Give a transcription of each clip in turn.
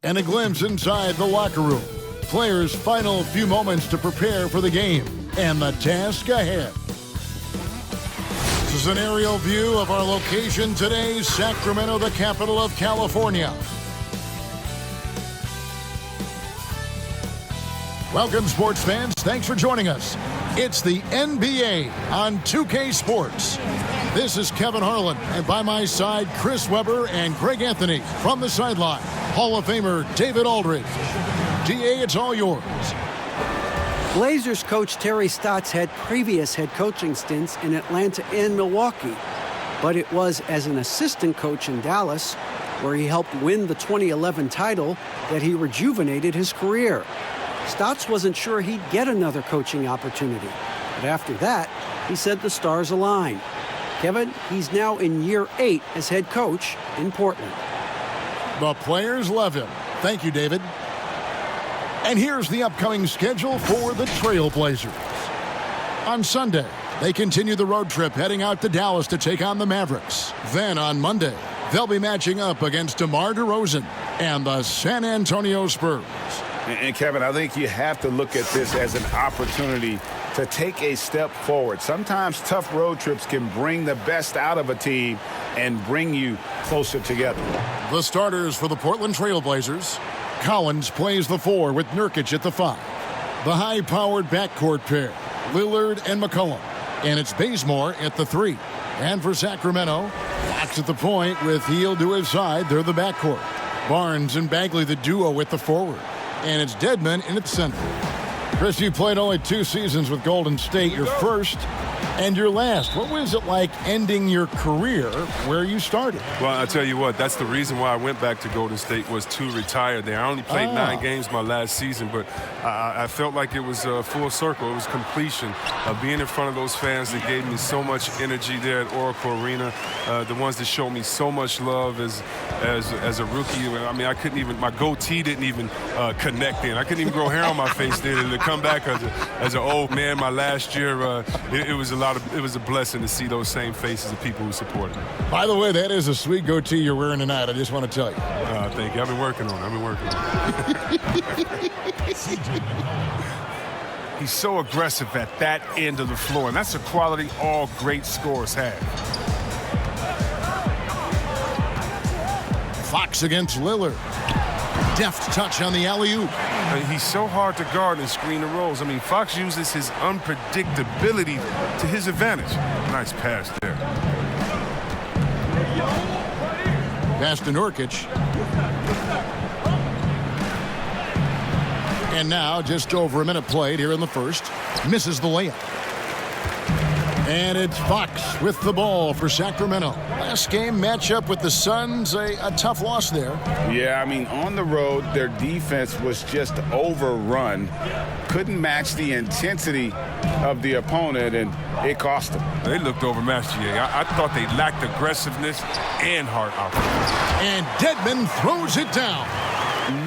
and a glimpse inside the locker room. Players' final few moments to prepare for the game and the task ahead. This is an aerial view of our location today, Sacramento, the capital of California. Welcome, sports fans. Thanks for joining us. It's the NBA on 2K Sports. This is Kevin Harlan, and by my side, Chris Webber and Greg Anthony. From the sideline, Hall of Famer David Aldridge. DA, it's all yours. Blazers coach Terry Stotts had previous head coaching stints in Atlanta and Milwaukee, but it was as an assistant coach in Dallas, where he helped win the 2011 title, that he rejuvenated his career. Stotts wasn't sure he'd get another coaching opportunity, but after that, he said the stars aligned. Kevin, he's now in year 8 as head coach in Portland. The players love him. Thank you, David. And here's the upcoming schedule for the Trailblazers. On Sunday, they continue the road trip heading out to Dallas to take on the Mavericks. Then on Monday, they'll be matching up against DeMar DeRozan and the San Antonio Spurs. And Kevin, I think you have to look at this as an opportunity to take a step forward. Sometimes tough road trips can bring the best out of a team and bring you closer together. The starters for the Portland Trailblazers. Collins plays the 4 with Nurkic at the 5. The high-powered backcourt pair, Lillard and McCollum. And it's Bazemore at the 3. And for Sacramento, Fox at the point with Hield to his side. They're the backcourt. Barnes and Bagley, the duo at the forward. And it's Dedmon in its center. Chris, you played only 2 seasons with Golden State, your first and your last. What was it like ending your career where you started? Well, I tell you what, that's the reason why I went back to Golden State, was to retire there. I only played 9 games my last season, but I felt like it was full circle. It was completion. Being in front of those fans that gave me so much energy there at Oracle Arena, the ones that showed me so much love as a rookie. I mean, I couldn't even, my goatee didn't even connect then. I couldn't even grow hair on my face then. And to come back as an old man my last year, it was a blessing to see those same faces of people who supported me. By the way, that is a sweet goatee you're wearing tonight. I just want to tell you. Thank you. I've been working on it. He's so aggressive at that end of the floor, and that's a quality all great scorers have. Fox against Lillard. Deft touch on the alley-oop. He's so hard to guard and screen the rolls. I mean, Fox uses his unpredictability to his advantage. Nice pass there. Pass to Nurkic. And now, just over a minute played here in the first. Misses the layup. And it's Fox with the ball for Sacramento. Last game matchup with the Suns, a tough loss there. Yeah, I mean, on the road, their defense was just overrun. Couldn't match the intensity of the opponent, and it cost them. They looked overmatched, I thought they lacked aggressiveness and hard offense. And Dedmon throws it down.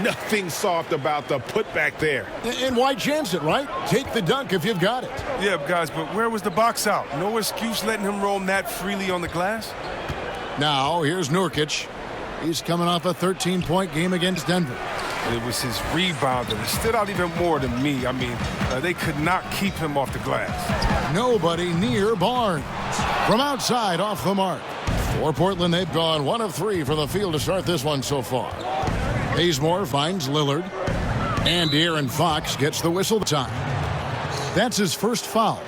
Nothing soft about the putback there. And why chance it, right? Take the dunk if you've got it. Yeah, guys, but where was the box out? No excuse letting him roam that freely on the glass. Now, here's Nurkic. He's coming off a 13-point game against Denver. It was his rebound that stood out even more than me. I mean, they could not keep him off the glass. Nobody near Barnes. From outside, off the mark. For Portland, they've gone 1 of 3 from the field to start this one so far. Bazemore finds Lillard. And De'Aaron Fox gets the whistle time. That's his first foul.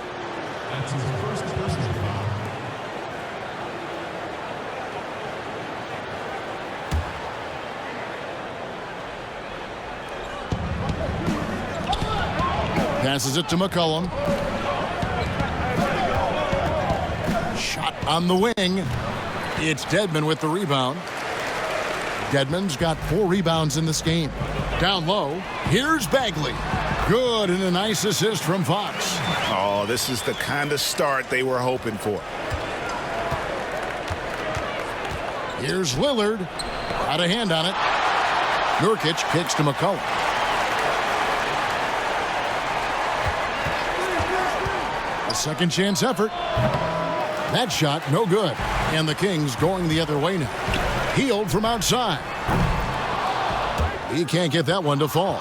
Passes it to McCollum. Shot on the wing. It's Dedmon with the rebound. Dedmon's got 4 rebounds in this game. Down low, here's Bagley. Good, and a nice assist from Fox. Oh, this is the kind of start they were hoping for. Here's Lillard. Got a hand on it. Nurkic kicks to McCollum. A second chance effort. That shot, no good. And the Kings going the other way now. Hield from outside. He can't get that one to fall.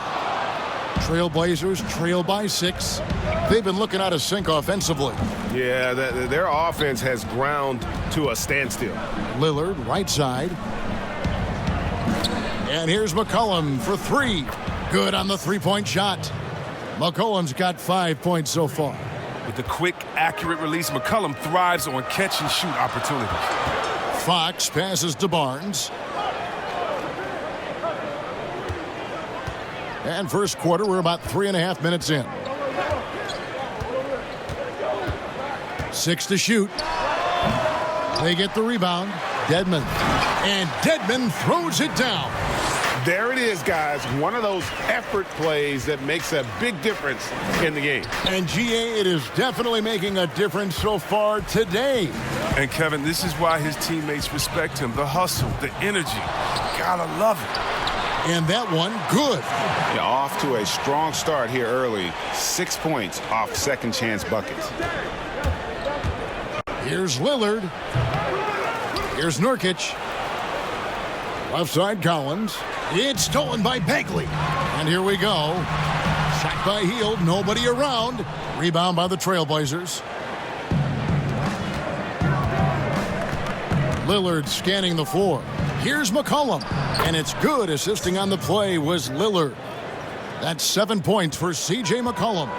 Trailblazers trail by 6. They've been looking out of sync offensively. Yeah, their offense has ground to a standstill. Lillard, right side. And here's McCollum for 3. Good on the three-point shot. McCollum's got 5 points so far. With the quick, accurate release, McCollum thrives on catch-and-shoot opportunities. Fox passes to Barnes. And first quarter, we're about 3.5 minutes in. 6 to shoot. They get the rebound. Dedmon. And Dedmon throws it down. There it is, guys. One of those effort plays that makes a big difference in the game. And GA, it is definitely making a difference so far today. And Kevin, this is why his teammates respect him. The hustle, the energy. Gotta love it. And that one, good. Yeah, off to a strong start here early. 6 points off second chance buckets. Here's Lillard. Here's Nurkic. Left side Collins. It's stolen by Bagley. And here we go. Shot by Hield. Nobody around. Rebound by the Trailblazers. Lillard scanning the floor. Here's McCollum. And it's good. Assisting on the play was Lillard. That's 7 points for C.J. McCollum.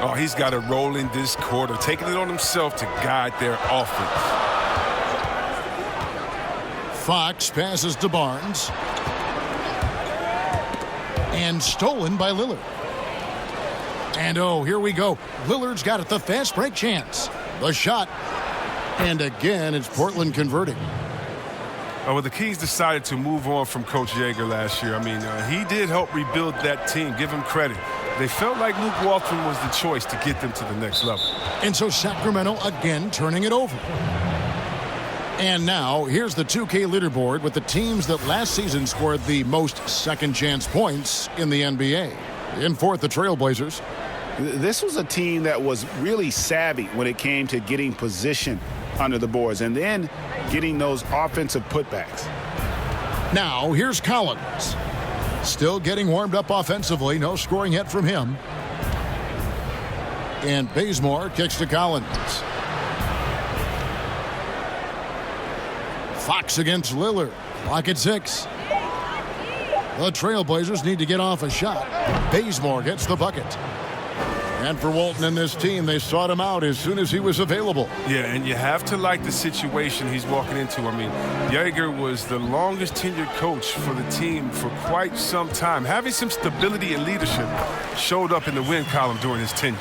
Oh, he's got it rolling this quarter, taking it on himself to guide their offense. Fox passes to Barnes. And stolen by Lillard. And oh, here we go. Lillard's got it, the fast break chance. The shot. And again, it's Portland converting. Oh, well, the Kings decided to move on from Coach Yeager last year. I mean, he did help rebuild that team. Give him credit. They felt like Luke Walton was the choice to get them to the next level. And so Sacramento again turning it over. And now here's the 2K leaderboard with the teams that last season scored the most second chance points in the NBA. In fourth, the Trailblazers. This was a team that was really savvy when it came to getting position under the boards and then getting those offensive putbacks. Now here's Collins. Still getting warmed up offensively. No scoring yet from him. And Bazemore kicks to Collins. Fox against Lillard. Clock at 6. The Trailblazers need to get off a shot. Bazemore gets the bucket. And for Walton and this team, they sought him out as soon as he was available. Yeah, and you have to like the situation he's walking into. I mean, Yeager was the longest tenured coach for the team for quite some time. Having some stability and leadership showed up in the win column during his tenure.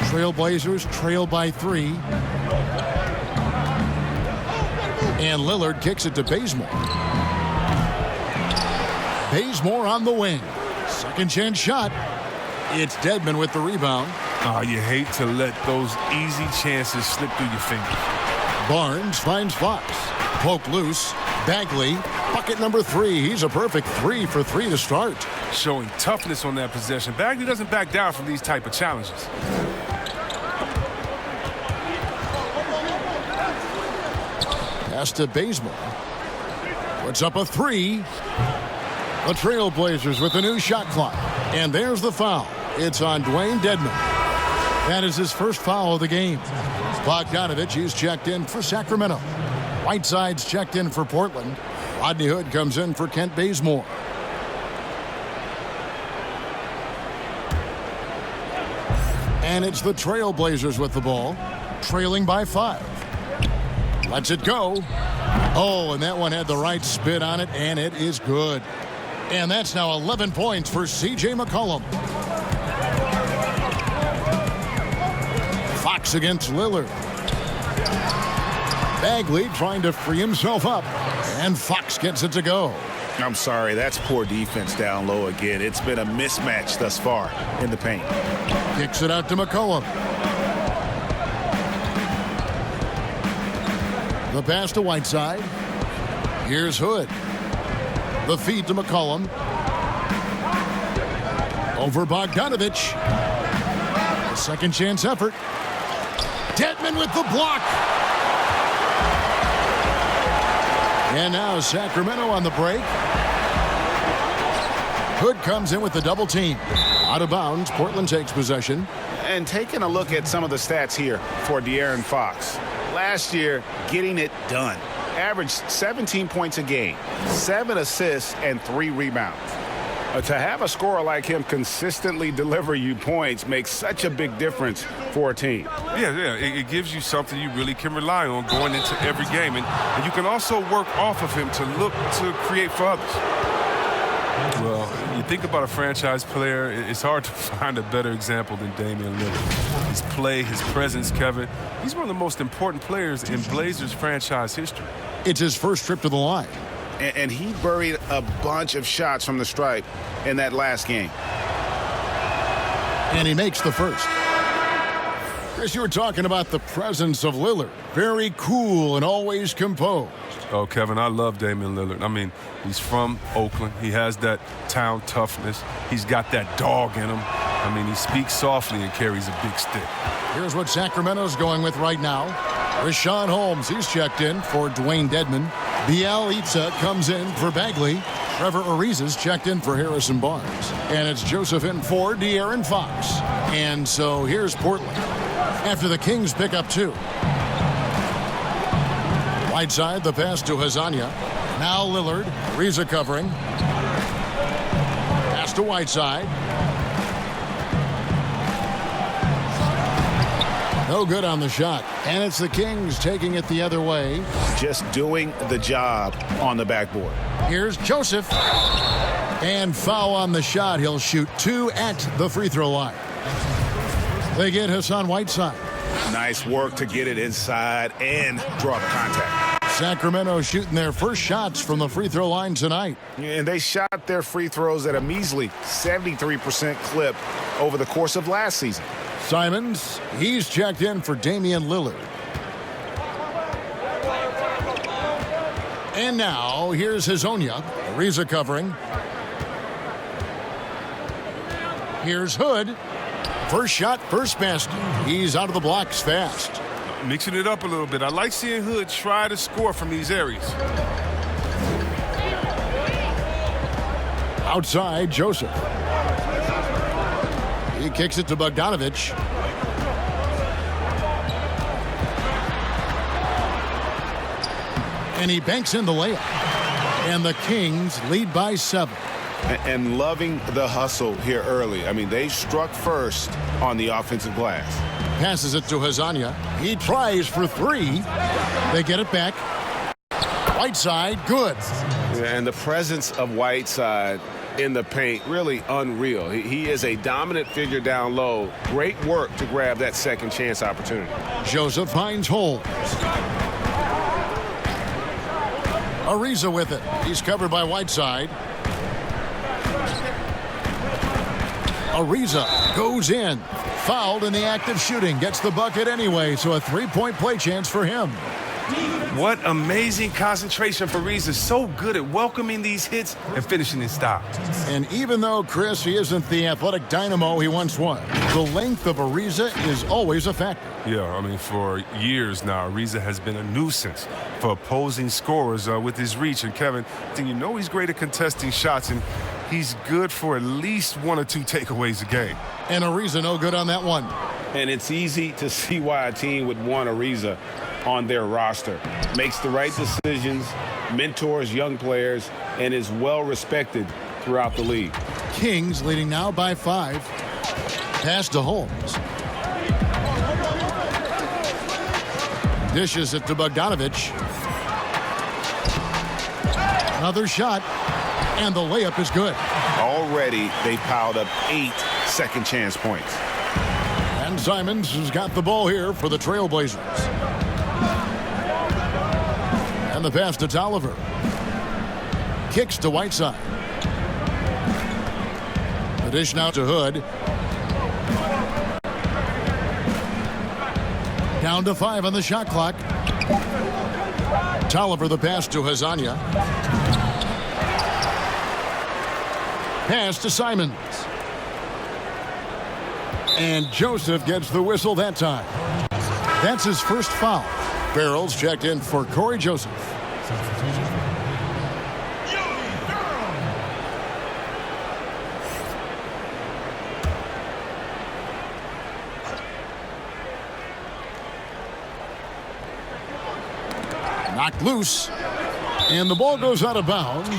Trailblazers trail by 3. And Lillard kicks it to Bazemore. Bazemore on the wing. Second chance shot. It's Dedmon with the rebound. Oh, you hate to let those easy chances slip through your fingers. Barnes finds Fox. Poke loose. Bagley. Bucket number 3. He's a perfect 3 for 3 to start. Showing toughness on that possession. Bagley doesn't back down from these type of challenges. Pass to Bazemore. Puts up a 3. The Trailblazers with a new shot clock. And there's the foul. It's on Dwayne Dedmon. That is his first foul of the game. Bogdanovich is checked in for Sacramento. Whiteside's checked in for Portland. Rodney Hood comes in for Kent Bazemore. And it's the Trailblazers with the ball, trailing by 5. Lets it go. Oh, and that one had the right spin on it, and it is good. And that's now 11 points for C.J. McCollum. Fox against Lillard. Bagley trying to free himself up. And Fox gets it to go. I'm sorry, that's poor defense down low again. It's been a mismatch thus far in the paint. Kicks it out to McCollum. The pass to Whiteside. Here's Hood. The feed to McCollum. Over Bogdanovich. A second chance effort. Dedmon with the block. And now Sacramento on the break. Hood comes in with the double team. Out of bounds, Portland takes possession. And taking a look at some of the stats here for De'Aaron Fox. Last year, getting it done. Averaged 17 points a game, 7 assists, and 3 rebounds. To have a scorer like him consistently deliver you points makes such a big difference for a team. Yeah, it gives you something you really can rely on going into every game. And you can also work off of him to look to create for others. Well, you think about a franchise player, it's hard to find a better example than Damian Lillard. His play, his presence, Kevin, he's one of the most important players in Blazers franchise history. It's his first trip to the line. And he buried a bunch of shots from the stripe in that last game. And he makes the first. Chris, you were talking about the presence of Lillard. Very cool and always composed. Oh, Kevin, I love Damian Lillard. I mean, he's from Oakland. He has that town toughness. He's got that dog in him. I mean, he speaks softly and carries a big stick. Here's what Sacramento's going with right now. Rashawn Holmes, he's checked in for Dwayne Dedman. Bielitsa comes in for Bagley. Trevor Ariza's checked in for Harrison Barnes. And it's Joseph in for De'Aaron Fox. And so here's Portland after the Kings pick up 2. Whiteside, the pass to Hazanya. Now Lillard, Ariza covering. Pass to Whiteside. No good on the shot. And it's the Kings taking it the other way. Just doing the job on the backboard. Here's Joseph. And foul on the shot. He'll shoot 2 at the free throw line. They get Hassan Whiteside. Nice work to get it inside and draw the contact. Sacramento shooting their first shots from the free throw line tonight. And they shot their free throws at a measly 73% clip over the course of last season. Simons, he's checked in for Damian Lillard. And now, here's Hazonia. Ariza covering. Here's Hood. First shot, first basket. He's out of the blocks fast. Mixing it up a little bit. I like seeing Hood try to score from these areas. Outside, Joseph. He kicks it to Bogdanovich. And he banks in the layup. And the Kings lead by 7. And loving the hustle here early. I mean, they struck first on the offensive glass. Passes it to Hazanya. He tries for 3. They get it back. Whiteside, good. And the presence of Whiteside in the paint, really unreal. He is a dominant figure down low. Great work to grab that second chance opportunity. Joseph finds Holmes. Ariza with it. He's covered by Whiteside. Ariza goes in. Fouled in the act of shooting. Gets the bucket anyway, so a 3-point play chance for him. What amazing concentration for Ariza. So good at welcoming these hits and finishing in style. And even though, Chris, he isn't the athletic dynamo he once was, the length of Ariza is always a factor. Yeah, I mean, for years now, Ariza has been a nuisance for opposing scorers with his reach. And, Kevin, you know he's great at contesting shots, and he's good for at least 1 or 2 takeaways a game. And Ariza no good on that one. And it's easy to see why a team would want Ariza on their roster. Makes the right decisions, mentors young players, and is well respected throughout the league. Kings leading now by 5. Pass to Holmes. Dishes it to Bogdanovich. Another shot, and the layup is good. Already, they piled up 8 second chance points. And Simons has got the ball here for the Trailblazers. And the pass to Tolliver. Kicks to Whiteside. The dish now to Hood. Down to 5 on the shot clock. Tolliver the pass to Hazanya. Pass to Simons. And Joseph gets the whistle that time. That's his first foul. Barrels checked in for Corey Joseph. Knocked loose. And the ball goes out of bounds.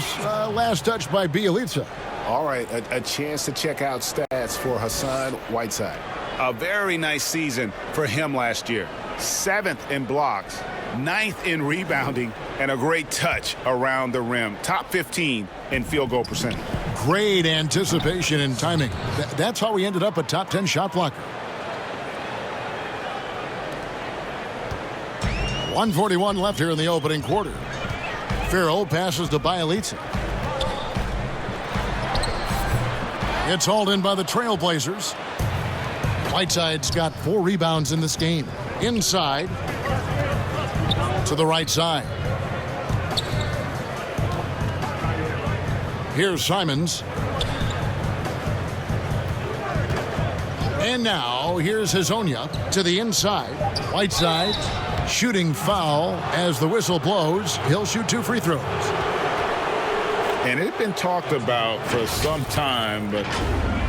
Last touch by Bielitsa. All right, a chance to check out stats for Hassan Whiteside. A very nice season for him last year. 7th in blocks, 9th in rebounding, and a great touch around the rim. Top 15 in field goal percentage. Great anticipation and timing. That's how he ended up a top 10 shot blocker. 1:41 left here in the opening quarter. Farrell passes to Bielitsa. It's hauled in by the Trailblazers. Whiteside's got 4 rebounds in this game. Inside to the right side. Here's Simons. And now here's Hazonia to the inside. Whiteside shooting foul as the whistle blows. He'll shoot 2 free throws. And it had been talked about for some time, but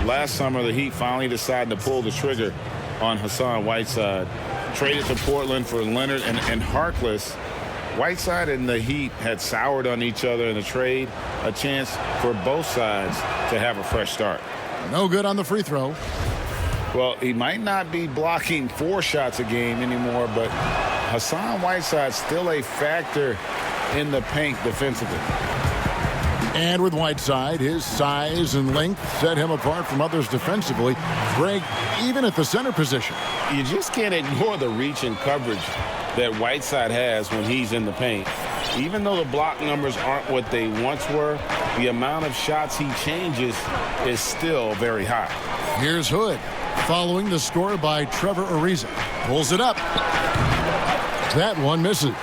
last summer the Heat finally decided to pull the trigger on Hassan Whiteside. Traded to Portland for Leonard and Harkless. Whiteside and the Heat had soured on each other in the trade. A chance for both sides to have a fresh start. No good on the free throw. Well, he might not be blocking 4 shots a game anymore, but Hassan Whiteside's still a factor in the paint defensively. And with Whiteside, his size and length set him apart from others defensively. Greg, even at the center position. You just can't ignore the reach and coverage that Whiteside has when he's in the paint. Even though the block numbers aren't what they once were, the amount of shots he changes is still very high. Here's Hood, following the score by Trevor Ariza. Pulls it up. That one misses.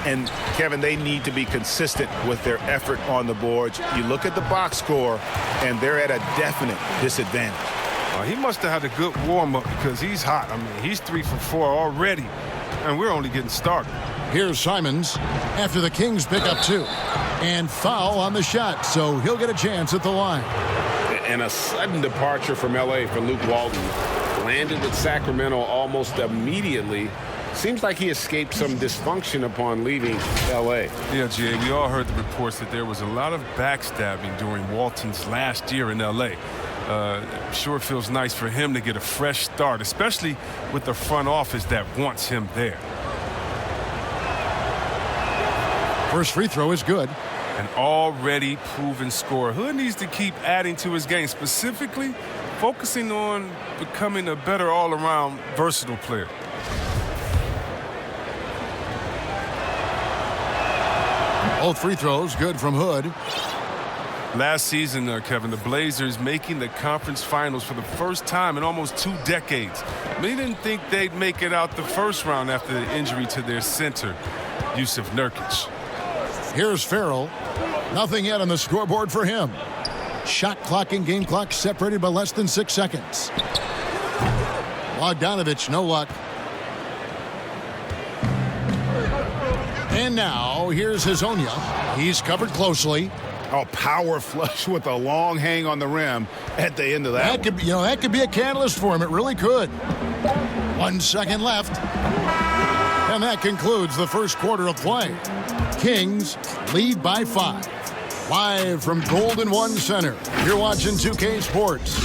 And Kevin, they need to be consistent with their effort on the boards. You look at the box score, and they're at a definite disadvantage. He must have had a good warm-up because he's hot. I mean, he's 3 for 4 already, and we're only getting started. Here's Simons after the Kings pick up 2. And foul on the shot, so he'll get a chance at the line. And a sudden departure from L.A. for Luke Walton. Landed with Sacramento almost immediately. Seems like he escaped some dysfunction upon leaving L.A. Yeah, Jay, we all heard the reports that there was a lot of backstabbing during Walton's last year in L.A. Sure feels nice for him to get a fresh start, especially with the front office that wants him there. First free throw is good. An already proven scorer. Hood needs to keep adding to his game, specifically focusing on becoming a better all-around versatile player. Both free throws good from Hood. Last season, Kevin, the Blazers making the conference finals for the first time in almost 2 decades. They didn't think they'd make it out the first round after the injury to their center, Yusuf Nurkic. Here's Farrell. Nothing yet on the scoreboard for him. Shot clock and game clock separated by less than 6 seconds. Bogdanovich, no luck. And now, here's Hazonia. He's covered closely. Oh, power flush with a long hang on the rim at the end of that. That could be a catalyst for him. It really could. 1 second left. And that concludes the first quarter of play. Kings lead by 5. Live from Golden One Center, you're watching 2K Sports.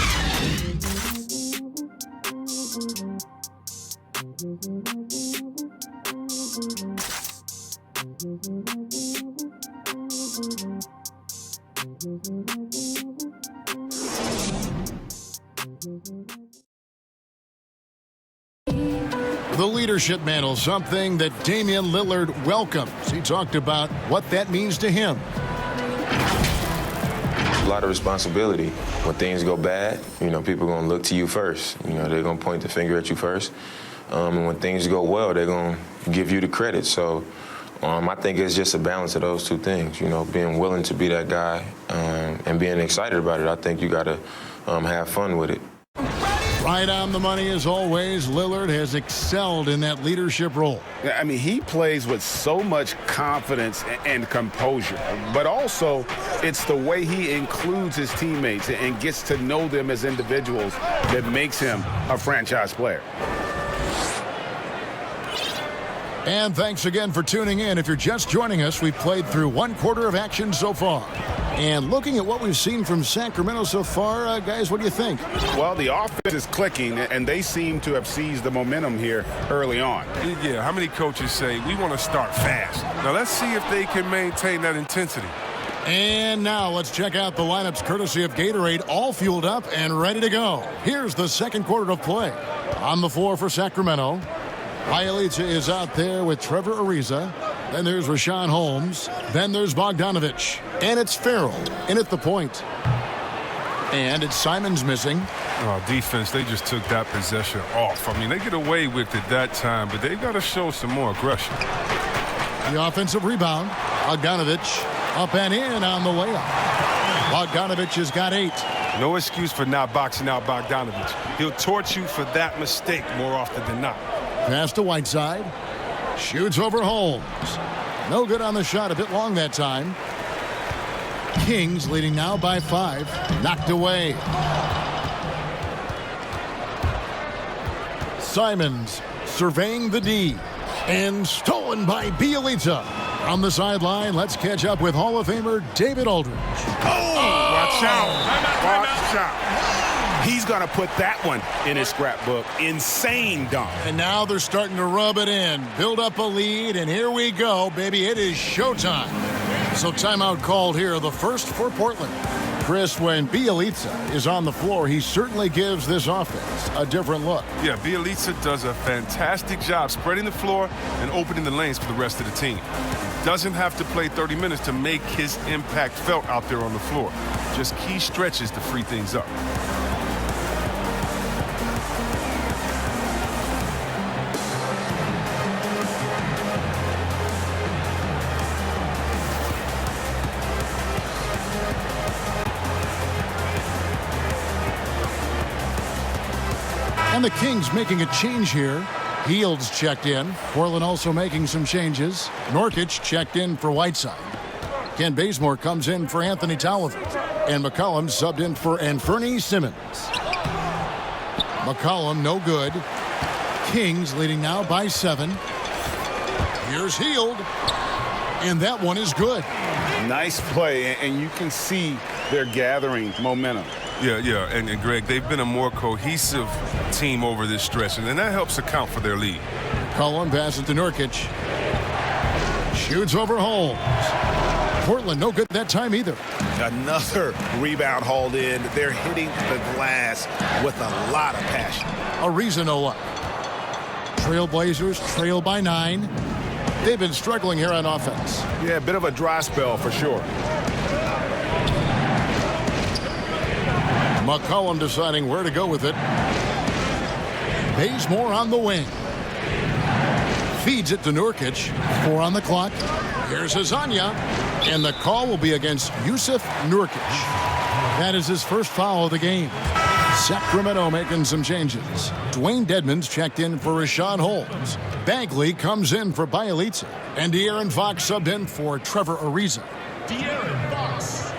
The leadership mantle, something that Damian Lillard welcomes. He talked about what that means to him. A lot of responsibility. When things go bad, people are going to look to you first. They're going to point the finger at you first. And when things go well, they're going to give you the credit. So I think it's just a balance of those 2 things, being willing to be that guy and being excited about it. I think you got to have fun with it. Right on the money as always. Lillard has excelled in that leadership role. I mean, he plays with so much confidence and composure, but also it's the way he includes his teammates and gets to know them as individuals that makes him a franchise player. And thanks again for tuning in. If you're just joining us, we've played through one quarter of action so far. And looking at what we've seen from Sacramento so far, guys, what do you think? Well, the offense is clicking, and they seem to have seized the momentum here early on. Yeah, how many coaches say, we want to start fast? Now, let's see if they can maintain that intensity. And now let's check out the lineups courtesy of Gatorade, all fueled up and ready to go. Here's the second quarter of play. On the floor for Sacramento, Bialica is out there with Trevor Ariza. Then there's Rashawn Holmes. Then there's Bogdanovich. And it's Farrell in at the point. And it's Simons missing. Oh, defense, they just took that possession off. I mean, they get away with it that time, but they've got to show some more aggression. The offensive rebound. Bogdanovich up and in on the layup. Bogdanovich has got 8. No excuse for not boxing out Bogdanovich. He'll torch you for that mistake more often than not. Pass to Whiteside. Shoots over Holmes. No good on the shot. A bit long that time. Kings leading now by 5. Knocked away. Simons surveying the D. And stolen by Bialica. On the sideline, let's catch up with Hall of Famer David Aldridge. Watch out. Watch out. He's going to put that one in his scrapbook. Insane dunk. And now they're starting to rub it in. Build up a lead, and here we go, baby. It is showtime. So timeout called here, the first for Portland. Chris, when Bialica is on the floor, he certainly gives this offense a different look. Yeah, Bialica does a fantastic job spreading the floor and opening the lanes for the rest of the team. He doesn't have to play 30 minutes to make his impact felt out there on the floor. Just key stretches to free things up. And the Kings making a change here. Heald's checked in. Portland also making some changes. Nurkic checked in for Whiteside. Ken Bazemore comes in for Anthony Tolliver. And McCollum subbed in for Anfernee Simmons. McCollum no good. Kings leading now by 7. Here's Hield. And that one is good. Nice play, and you can see they're gathering momentum. Yeah, and Greg, they've been a more cohesive team over this stretch, and then that helps account for their lead. Cullen passes to Nurkic. Shoots over Holmes. Portland no good that time either. Another rebound hauled in. They're hitting the glass with a lot of passion. Ariza no luck. Trailblazers trail by 9. They've been struggling here on offense. Yeah, a bit of a dry spell for sure. McCollum deciding where to go with it. Bazemore on the wing. Feeds it to Nurkic. 4 on the clock. Here's Hazanya. And the call will be against Yusuf Nurkic. That is his first foul of the game. Sacramento making some changes. Dwayne Dedmon's checked in for Rashawn Holmes. Bagley comes in for Bialica. And De'Aaron Fox subbed in for Trevor Ariza. De'Aaron Fox.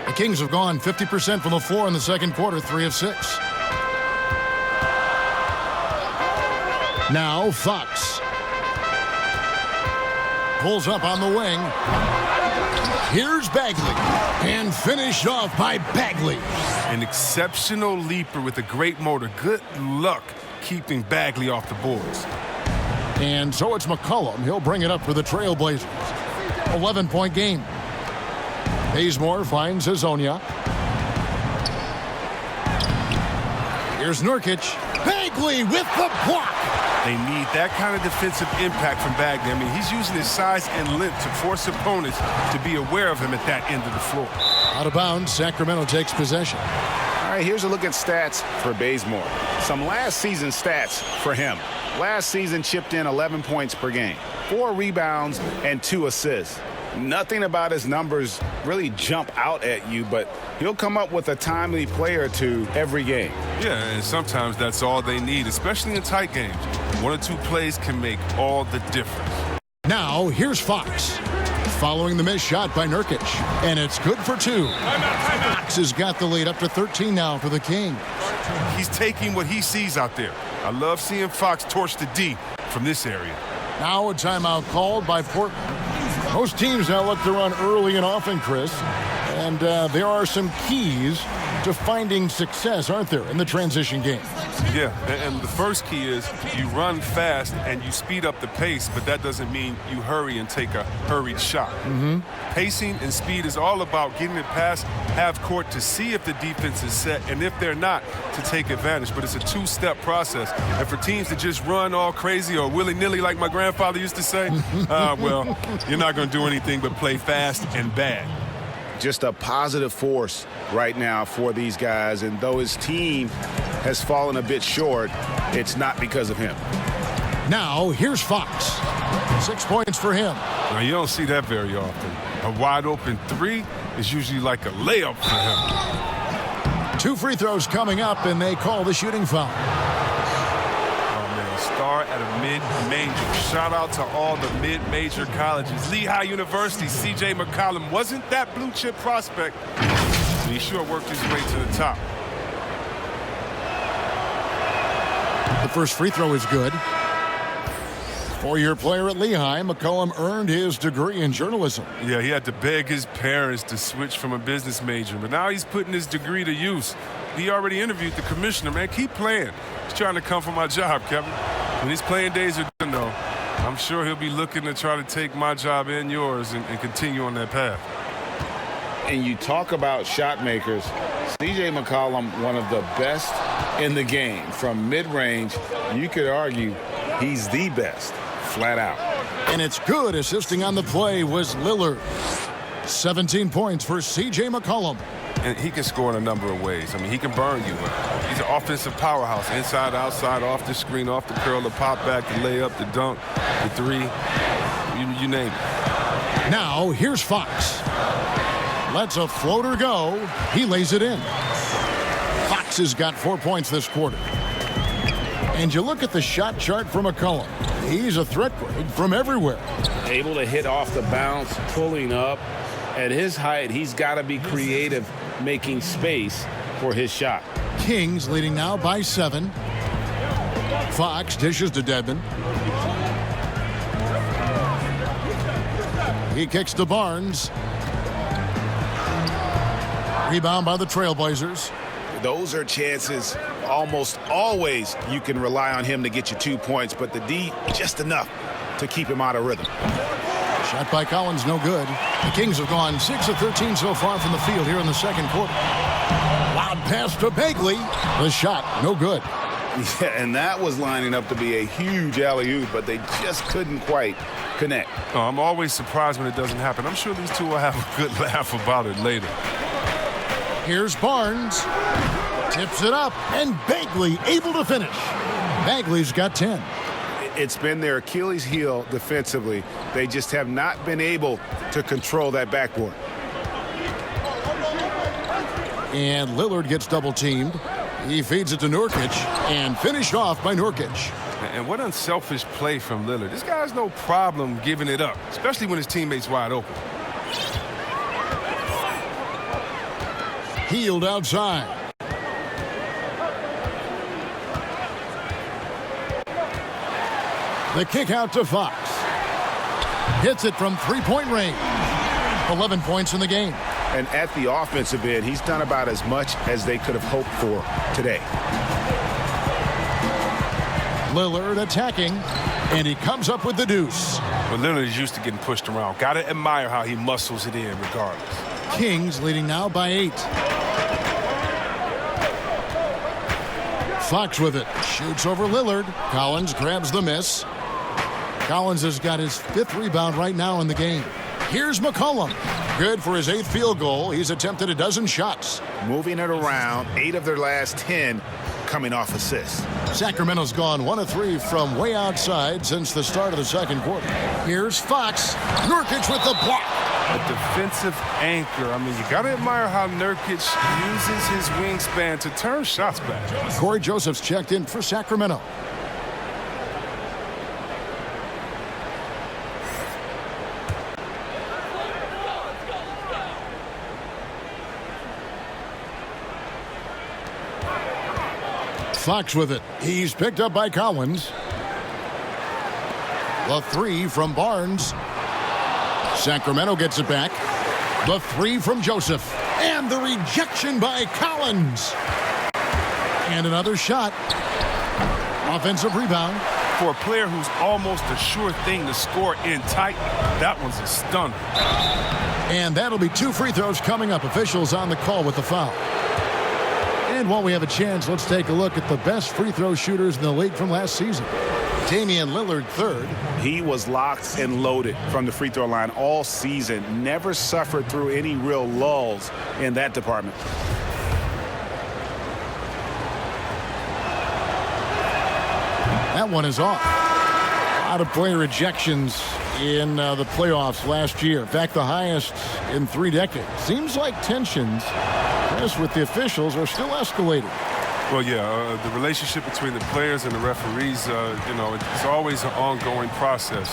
The Kings have gone 50% from the floor in the second quarter, 3 of 6. Now Fox. Pulls up on the wing. Here's Bagley. And finished off by Bagley. An exceptional leaper with a great motor. Good luck keeping Bagley off the boards. And so it's McCollum. He'll bring it up for the Trailblazers. 11-point game. Bazemore finds Hazonia. Here's Nurkic. Bagley with the block. They need that kind of defensive impact from Bagley. I mean, he's using his size and length to force opponents to be aware of him at that end of the floor. Out of bounds, Sacramento takes possession. All right, here's a look at stats for Bazemore. Some last season stats for him. Last season chipped in 11 points per game, 4 rebounds, and 2 assists. Nothing about his numbers really jump out at you, but he'll come up with a timely play or two every game. Yeah, and sometimes that's all they need, especially in tight games. 1 or 2 plays can make all the difference. Now, here's Fox. Following the missed shot by Nurkic. And it's good for 2. Fox has got the lead up to 13 now for the Kings. He's taking what he sees out there. I love seeing Fox torch the D from this area. Now a timeout called by Portland. Most teams now look to run early and often, Chris. And there are some keys to finding success, aren't there, in the transition game? Yeah, and the first key is you run fast and you speed up the pace, but that doesn't mean you hurry and take a hurried shot. Pacing and speed is all about getting it past half court to see if the defense is set, and if they're not, to take advantage. But it's a two-step process. And for teams to just run all crazy or willy-nilly like my grandfather used to say, well, you're not going to do anything but play fast and bad. Just a positive force right now for these guys. And though his team has fallen a bit short, it's not because of him. Now, here's Fox. 6 points for him. Now, you don't see that very often. A wide-open three is usually like a layup for him. 2 free throws coming up, and they call the shooting foul. Star at a mid-major. Shout out to all the mid-major colleges. Lehigh University, C.J. McCollum wasn't that blue-chip prospect, but he sure worked his way to the top. The first free throw is good. 4-year player at Lehigh, McCollum earned his degree in journalism. Yeah, he had to beg his parents to switch from a business major, but now he's putting his degree to use. He already interviewed the commissioner, man. Keep playing. He's trying to come for my job, Kevin. When his playing days are done, though, I'm sure he'll be looking to try to take my job and yours and continue on that path. And you talk about shot makers. C.J. McCollum, one of the best in the game. From mid-range, you could argue he's the best, flat out. And it's good. Assisting on the play was Lillard. 17 points for C.J. McCollum. And he can score in a number of ways. I mean, he can burn you. He's an offensive powerhouse. Inside, outside, off the screen, off the curl, the pop back, the layup, the dunk, the three. You name it. Now, here's Fox. Lets a floater go. He lays it in. Fox has got 4 points this quarter. And you look at the shot chart for McCollum. He's a threat grade from everywhere. Able to hit off the bounce, pulling up. At his height, he's got to be creative, making space for his shot. Kings leading now by 7. Fox dishes to Dedmon. He kicks to Barnes. Rebound by the Trailblazers. Those are chances almost always you can rely on him to get you 2 points, but the D just enough to keep him out of rhythm. Shot by Collins, no good. The Kings have gone 6 of 13 so far from the field here in the second quarter. Loud pass to Bagley. The shot, no good. Yeah, and that was lining up to be a huge alley-oop, but they just couldn't quite connect. Oh, I'm always surprised when it doesn't happen. I'm sure these two will have a good laugh about it later. Here's Barnes. Tips it up, and Bagley able to finish. Bagley's got 10. It's been their Achilles heel defensively. They just have not been able to control that backboard. And Lillard gets double-teamed. He feeds it to Nurkic, and finished off by Nurkic. And what unselfish play from Lillard. This guy has no problem giving it up, especially when his teammate's wide open. Healed outside. The kick out to Fox. Hits it from three-point range. 11 points in the game. And at the offensive end, he's done about as much as they could have hoped for today. Lillard attacking, and he comes up with the deuce. But Lillard is used to getting pushed around. Got to admire how he muscles it in regardless. Kings leading now by 8. Fox with it. Shoots over Lillard. Collins grabs the miss. Collins has got his 5th rebound right now in the game. Here's McCollum. Good for his 8th field goal. He's attempted a dozen shots. Moving it around, 8 of their last 10 coming off assists. Sacramento's gone 1 of 3 from way outside since the start of the second quarter. Here's Fox. Nurkic with the block. A defensive anchor. I mean, you got to admire how Nurkic uses his wingspan to turn shots back. Corey Joseph's checked in for Sacramento. Fox with it. He's picked up by Collins. The three from Barnes. Sacramento gets it back. The three from Joseph. And the rejection by Collins. And another shot. Offensive rebound. For a player who's almost a sure thing to score in tight, that one's a stunner. And that'll be 2 free throws coming up. Officials on the call with the foul. And while we have a chance, let's take a look at the best free throw shooters in the league from last season. Damian Lillard, third. He was locked and loaded from the free throw line all season. Never suffered through any real lulls in that department. That one is off. A lot of player ejections in the playoffs last year. In fact, the highest in 3 decades. Seems like tensions, as with the officials, are still escalating. Well, yeah, the relationship between the players and the referees, it's always an ongoing process,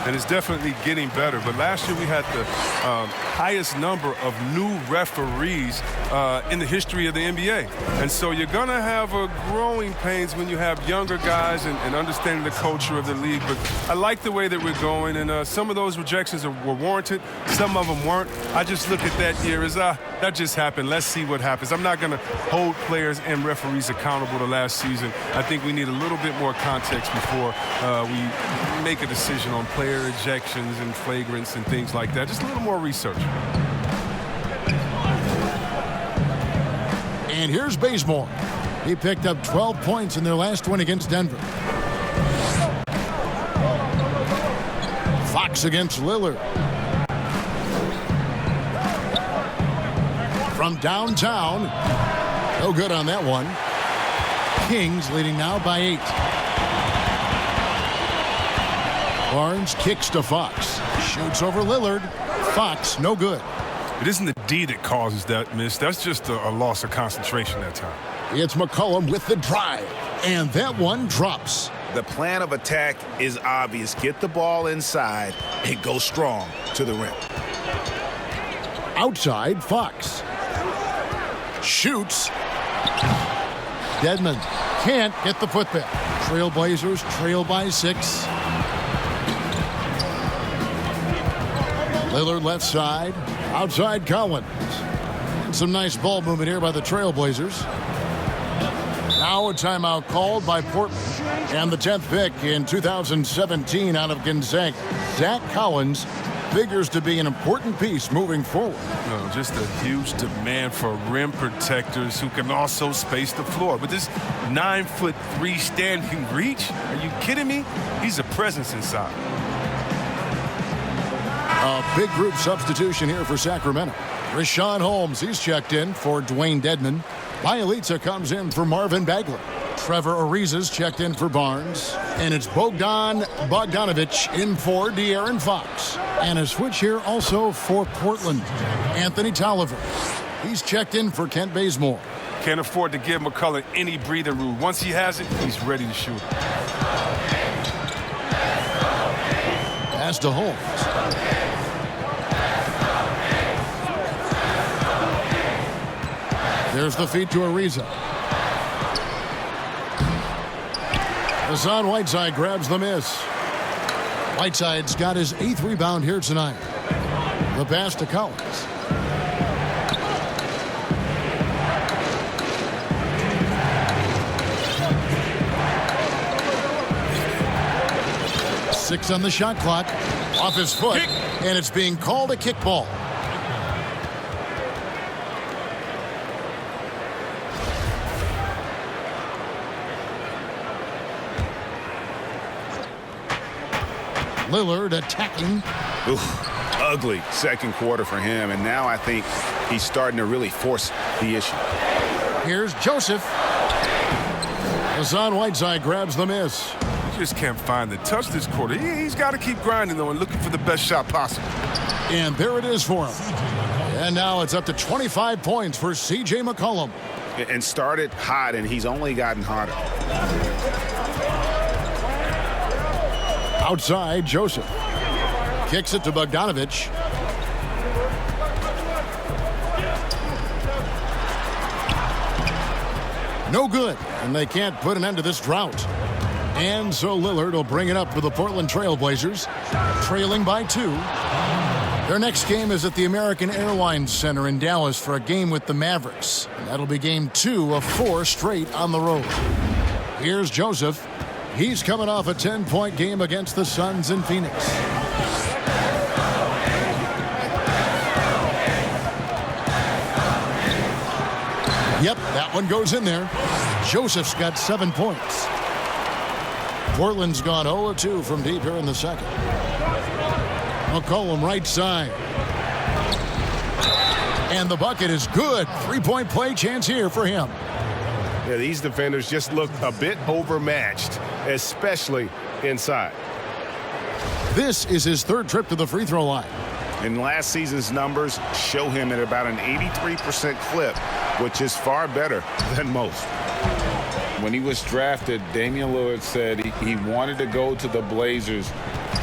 and it's definitely getting better. But last year we had the highest number of new referees in the history of the NBA. And so you're going to have growing pains when you have younger guys and understanding the culture of the league. But I like the way that we're going, and some of those rejections were warranted. Some of them weren't. I just look at that year as, that just happened. Let's see what happens. I'm not going to hold players and referees accountable to last season. I think we need a little bit more context before we make a decision on player ejections and flagrants and things like that. Just a little more research. And here's Bazemore. He picked up 12 points in their last win against Denver. Fox against Lillard. From downtown. No good on that one. Kings leading now by 8. Barnes kicks to Fox. Shoots over Lillard. Fox, no good. It isn't the D that causes that miss. That's just a loss of concentration that time. It's McCollum with the drive. And that one drops. The plan of attack is obvious. Get the ball inside and go strong to the rim. Outside, Fox. Shoots. Dedmon can't get the putback. Trailblazers trail by 6. Lillard left side. Outside Collins. Some nice ball movement here by the Trailblazers. Now a timeout called by Portland. And the 10th pick in 2017 out of Gonzaga. Zach Collins figures to be an important piece moving forward. No, just a huge demand for rim protectors who can also space the floor. But this 9'3" standing reach, are you kidding me? He's a presence inside. A big group substitution here for Sacramento. Rashawn Holmes, he's checked in for Dwayne Dedmon. Bielitsa comes in for Marvin Bagley. Trevor Ariza's checked in for Barnes. And it's Bogdan Bogdanovic in for De'Aaron Fox. And a switch here also for Portland. Anthony Tolliver. He's checked in for Kent Bazemore. Can't afford to give McCullough any breathing room. Once he has it, he's ready to shoot. Pass to Holmes. There's the feed to Ariza. Hassan Whiteside grabs the miss. Whiteside's got his 8th rebound here tonight. The pass to Collins. Six on the shot clock. Off his foot. And it's being called a kickball. Lillard attacking. Oof, ugly second quarter for him, and now I think he's starting to really force the issue. Here's Joseph. Hassan Whiteside grabs the miss. He just can't find the touch this quarter. He's got to keep grinding, though, and looking for the best shot possible. And there it is for him. And now it's up to 25 points for C.J. McCollum. And started hot, and he's only gotten hotter. Outside, Joseph. Kicks it to Bogdanovic. No good, and they can't put an end to this drought. And so Lillard will bring it up for the Portland Trail Blazers, trailing by 2. Their next game is at the American Airlines Center in Dallas for a game with the Mavericks. And that'll be game 2 of 4 straight on the road. Here's Joseph. He's coming off a 10-point game against the Suns in Phoenix. Yep, that one goes in there. Joseph's got 7 points. Portland's gone 0-2 from deep here in the second. McCollum right side. And the bucket is good. 3-point play chance here for him. Yeah, these defenders just look a bit overmatched, especially inside. This is his 3rd trip to the free throw line. And last season's numbers show him at about an 83% clip, which is far better than most. When he was drafted, Damian Lillard said he wanted to go to the Blazers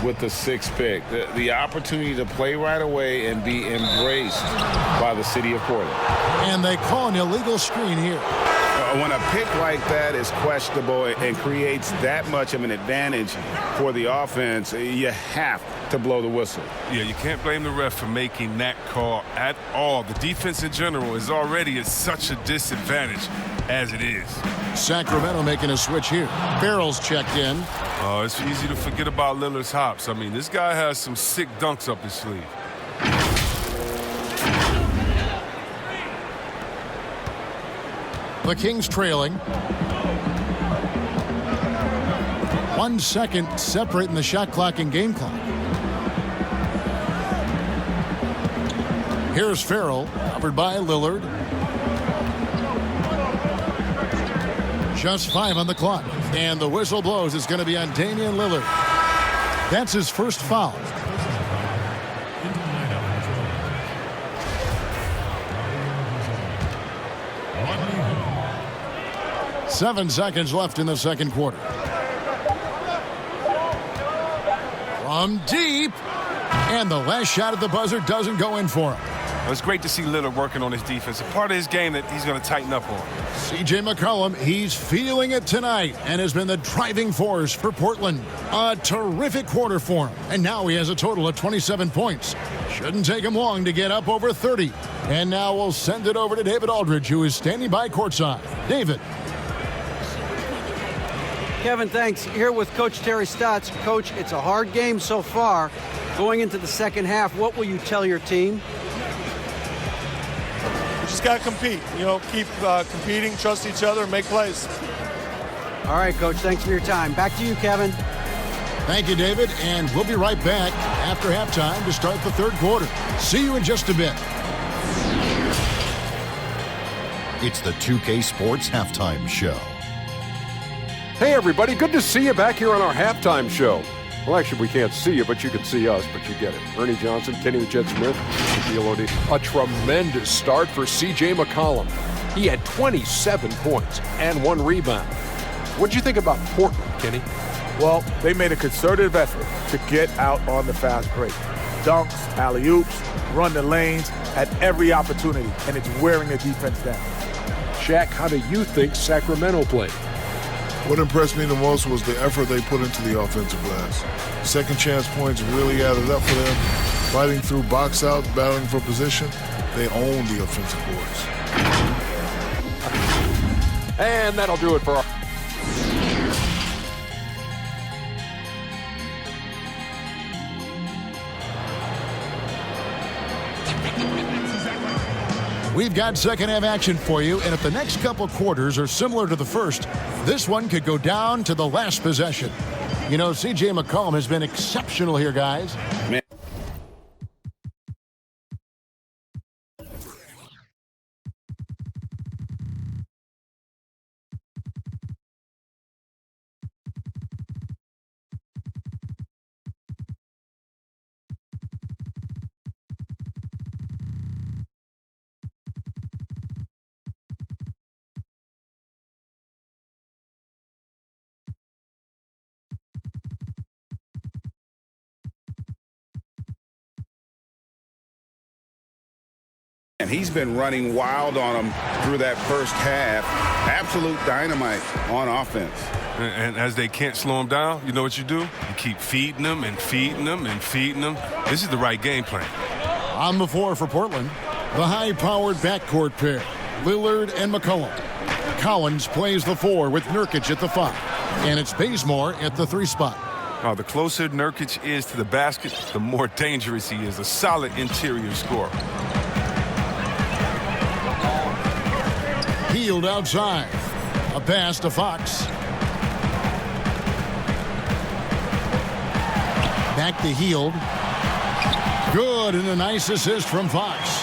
with the 6th pick. The opportunity to play right away and be embraced by the city of Portland. And they call an illegal screen here. When a pick like that is questionable and creates that much of an advantage for the offense, you have to blow the whistle. Yeah, you can't blame the ref for making that call at all. The defense in general is already at such a disadvantage as it is. Sacramento making a switch here. Farrell's checked in. Oh, it's easy to forget about Lillard's hops. I mean, this guy has some sick dunks up his sleeve. The Kings trailing. 1 second separating the shot clock and game clock. Here's Farrell, covered by Lillard. Just 5 on the clock. And the whistle blows. It's going to be on Damian Lillard. That's his first foul. Seven seconds left in the second quarter. From deep. And the last shot at the buzzer doesn't go in for him. It's great to see Lillard working on his defense. A part of his game that he's going to tighten up on. C.J. McCollum, he's feeling it tonight and has been the driving force for Portland. A terrific quarter for him. And now he has a total of 27 points. Shouldn't take him long to get up over 30. And now we'll send it over to David Aldridge, who is standing by courtside. David. Kevin, thanks. Here with Coach Terry Stotts. Coach, it's a hard game so far. Going into the second half, what will you tell your team? We just got to compete. You know, keep competing, trust each other, and make plays. All right, Coach, thanks for your time. Back to you, Kevin. Thank you, David, and we'll be right back after halftime to start the third quarter. See you in just a bit. It's the 2K Sports Halftime Show. Hey, everybody. Good to see you back here on our halftime show. Well, actually, we can't see you, but you can see us, but you get it. Ernie Johnson, Kenny the Jet Smith, DLOD. A tremendous start for C.J. McCollum. He had 27 points and 1 rebound. What'd you think about Portland, Kenny? Well, they made a concerted effort to get out on the fast break. Dunks, alley-oops, run the lanes at every opportunity, and it's wearing the defense down. Shaq, how do you think Sacramento played? What impressed me the most was the effort they put into the offensive glass. Second chance points really added up for them. Fighting through box outs, battling for position, they own the offensive boards. And that'll do it for our... We've got second half action for you, and if the next couple quarters are similar to the first, this one could go down to the last possession. You know, C.J. McCollum has been exceptional here, guys. Man. man. He's been running wild on them through that first half. Absolute dynamite on offense. And as they can't slow him down, you know what you do? You keep feeding them and feeding them and feeding them. This is the right game plan. On the floor for Portland, the high-powered backcourt pair, Lillard and McCollum. Collins plays the 4 with Nurkic at the 5. And it's Bazemore at the 3 spot. Oh, the closer Nurkic is to the basket, the more dangerous he is. A solid interior scorer. Hield outside. A pass to Fox. Back to Hield. Good, and a nice assist from Fox.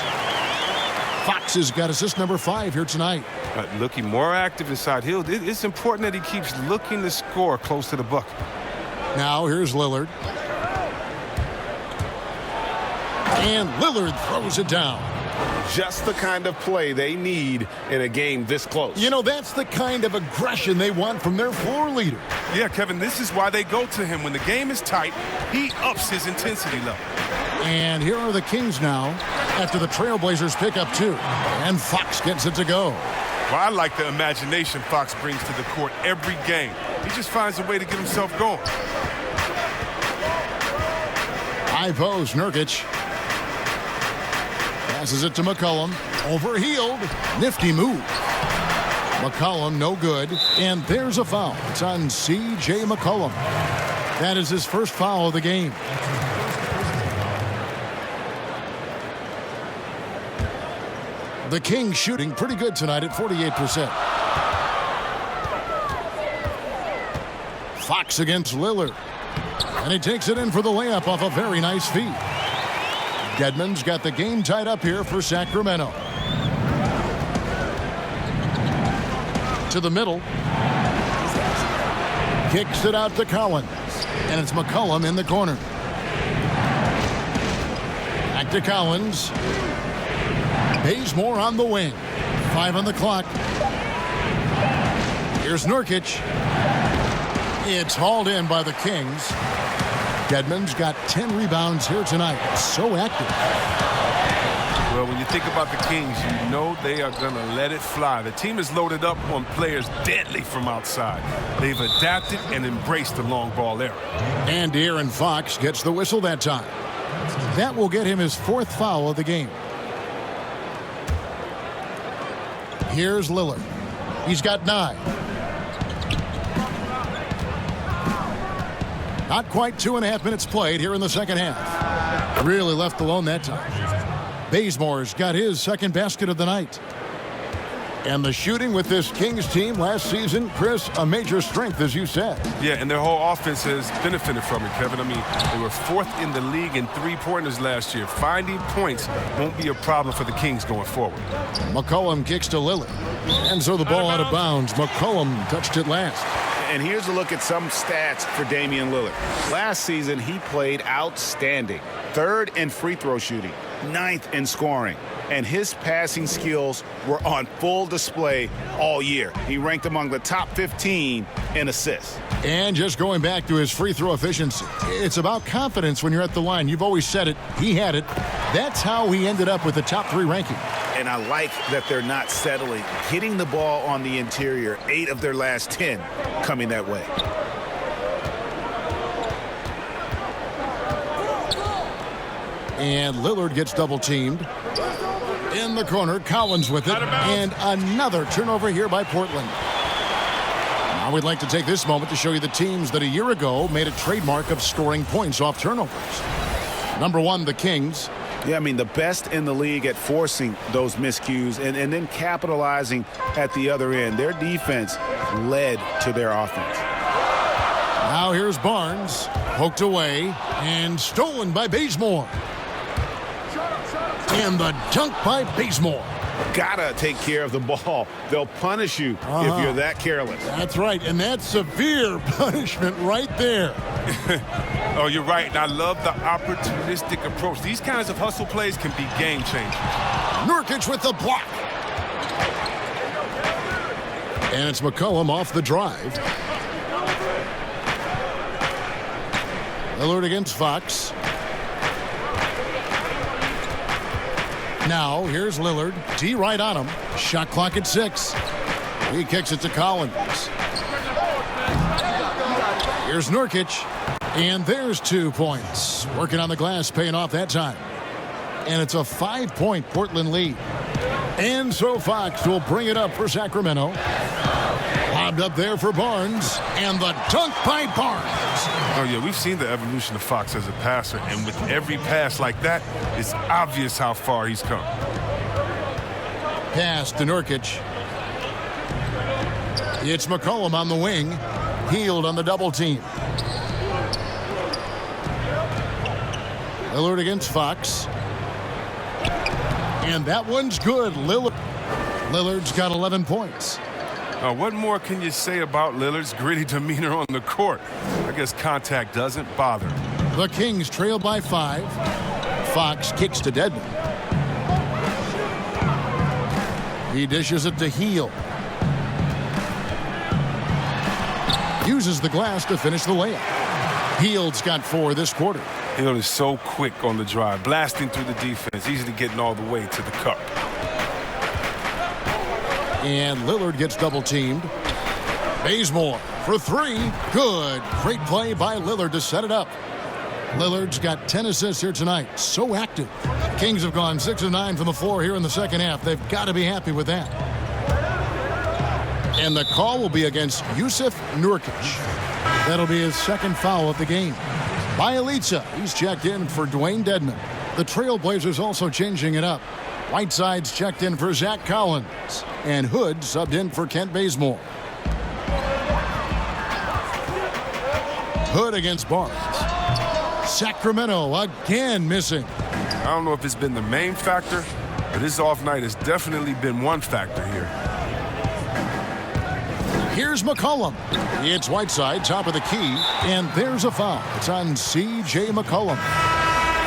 Fox has got assist number 5 here tonight. Looking more active inside Hield. It's important that he keeps looking to score close to the bucket. Now here's Lillard. And Lillard throws it down. Just the kind of play they need in a game this close. You know, that's the kind of aggression they want from their floor leader. Yeah, Kevin, this is why they go to him. When the game is tight, he ups his intensity level. And here are the Kings now after the Trailblazers pick up 2. And Fox gets it to go. Well, I like the imagination Fox brings to the court every game. He just finds a way to get himself going. High post, Nurkic. Passes it to McCollum. Over Hield. Nifty move. McCollum no good. And there's a foul. It's on C.J. McCollum. That is his first foul of the game. The Kings shooting pretty good tonight at 48%. Fox against Lillard. And he takes it in for the layup off a very nice feed. Dedmon's got the game tied up here for Sacramento. To the middle. Kicks it out to Collins. And it's McCollum in the corner. Back to Collins. Bazemore on the wing. 5 on the clock. Here's Nurkic. It's hauled in by the Kings. Dedmon's got 10 rebounds here tonight. So active. Well, when you think about the Kings, you know they are going to let it fly. The team is loaded up on players deadly from outside. They've adapted and embraced the long ball era. And De'Aaron Fox gets the whistle that time. That will get him his 4th foul of the game. Here's Lillard. He's got 9. Not quite 2.5 minutes played here in the second half. Really left alone that time. Bazemore's got his second basket of the night. And the shooting with this Kings team last season, Chris, a major strength, as you said. Yeah, and their whole offense has benefited from it, Kevin. I mean, they were 4th in the league in three-pointers last year. Finding points won't be a problem for the Kings going forward. McCollum kicks to Lillard. And so the ball out of bounds. McCollum touched it last. And here's a look at some stats for Damian Lillard. Last season, he played outstanding. 3rd in free throw shooting, 9th in scoring. And his passing skills were on full display all year. He ranked among the top 15 in assists. And just going back to his free throw efficiency, it's about confidence when you're at the line. You've always said it. He had it. That's how he ended up with the top 3 ranking. And I like that they're not settling. Hitting the ball on the interior, 8 of their last 10 coming that way. And Lillard gets double teamed. In the corner, Collins with it. And another turnover here by Portland. Now we'd like to take this moment to show you the teams that a year ago made a trademark of scoring points off turnovers. Number 1, the Kings. Yeah, I mean, the best in the league at forcing those miscues and then capitalizing at the other end. Their defense led to their offense. Now here's Barnes. Poked away and stolen by Bazemore. And the dunk by Bazemore. Gotta take care of the ball. They'll punish you if you're that careless. That's right, and that's severe punishment right there. Oh, you're right, and I love the opportunistic approach. These kinds of hustle plays can be game changers. Nurkic with the block. And it's McCollum off the drive. Lillard against Fox. Now, here's Lillard. D right on him. Shot clock at 6. He kicks it to Collins. Here's Nurkic. And there's 2 points. Working on the glass, paying off that time. And it's a 5-point Portland lead. And so Fox will bring it up for Sacramento. Lobbed up there for Barnes. And the dunk by Barnes. Oh, yeah, we've seen the evolution of Fox as a passer. And with every pass like that, it's obvious how far he's come. Pass to Nurkic. It's McCollum on the wing. Hield on the double team. Lillard against Fox. And that one's good. Lillard's got 11 points. What more can you say about Lillard's gritty demeanor on the court? I guess contact doesn't bother. The Kings trail by 5. Fox kicks to Dedmon. He dishes it to Hield. Uses the glass to finish the layup. Hield's got 4 this quarter. Hield is so quick on the drive, blasting through the defense, easily getting all the way to the cup. And Lillard gets double-teamed. Bazemore for 3. Good. Great play by Lillard to set it up. Lillard's got 10 assists here tonight. So active. Kings have gone 6 of 9 from the floor here in the second half. They've got to be happy with that. And the call will be against Jusuf Nurkic. That'll be his second foul of the game. Bielitsa, he's checked in for Dwayne Dedmon. The Trailblazers also changing it up. Whiteside's checked in for Zach Collins. And Hood subbed in for Kent Bazemore. Hood against Barnes. Sacramento again missing. I don't know if it's been the main factor, but his off night has definitely been one factor here. Here's McCollum. It's Whiteside, top of the key, and there's a foul. It's on C.J. McCollum.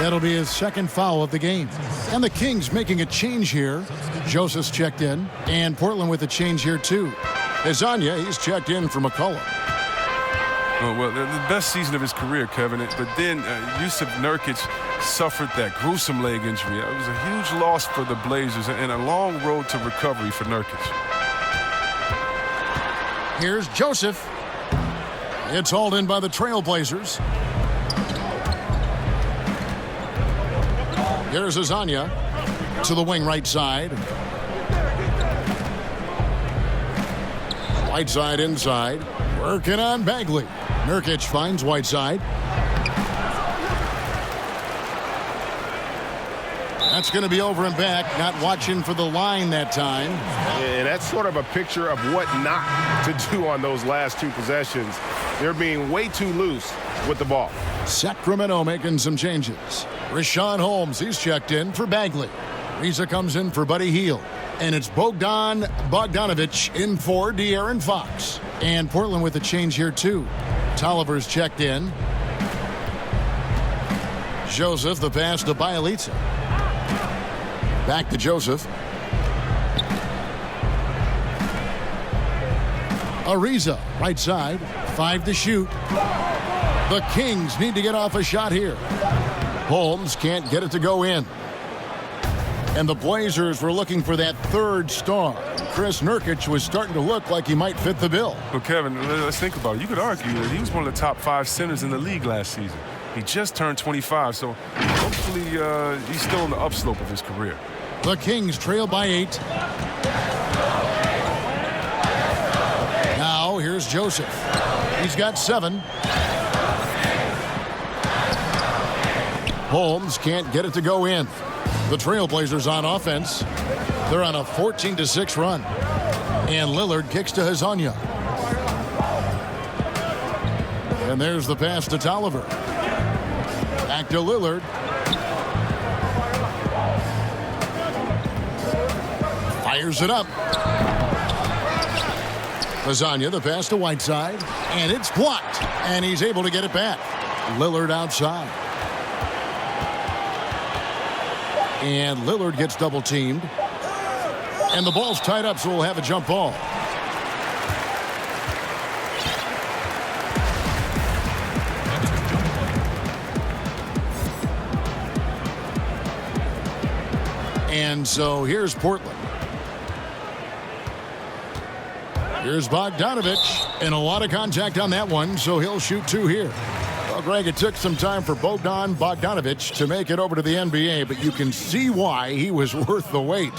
That'll be his second foul of the game. And the Kings making a change here. Joseph's checked in, and Portland with a change here too. Azania, he's checked in for McCollum. Well, the best season of his career, Kevin. But then Jusuf Nurkic suffered that gruesome leg injury. It was a huge loss for the Blazers and a long road to recovery for Nurkic. Here's Joseph. It's hauled in by the Trailblazers. Here's Azania to the wing right side. Whiteside inside. Working on Bagley. Nurkic finds Whiteside. That's going to be over and back. Not watching for the line that time. And that's sort of a picture of what not to do on those last 2 possessions. They're being way too loose with the ball. Sacramento making some changes. Richaun Holmes, he's checked in for Bagley. Risa comes in for Buddy Hield. And it's Bogdan Bogdanovic in for De'Aaron Fox. And Portland with a change here too. Tolliver's checked in. Joseph, the pass to Bielitsa. Back to Joseph. Ariza, right side. 5 to shoot. The Kings need to get off a shot here. Holmes can't get it to go in. And the Blazers were looking for that 3rd star. Chris Nurkic was starting to look like he might fit the bill. Well, Kevin, let's think about it. You could argue that he was one of the top 5 centers in the league last season. He just turned 25, so hopefully he's still on the upslope of his career. The Kings trail by 8. Now here's Joseph. He's got 7. Holmes can't get it to go in. The Trailblazers on offense. They're on a 14-6 run. And Lillard kicks to Azania. And there's the pass to Tolliver. Back to Lillard. Fires it up. Azania, the pass to Whiteside. And it's blocked. And he's able to get it back. Lillard outside. And Lillard gets double-teamed. And the ball's tied up, so we'll have a jump ball. And so here's Portland. Here's Bogdanovich, and a lot of contact on that one, so he'll shoot 2 here. Well, Greg, it took some time for Bogdanovich to make it over to the NBA, but you can see why he was worth the wait.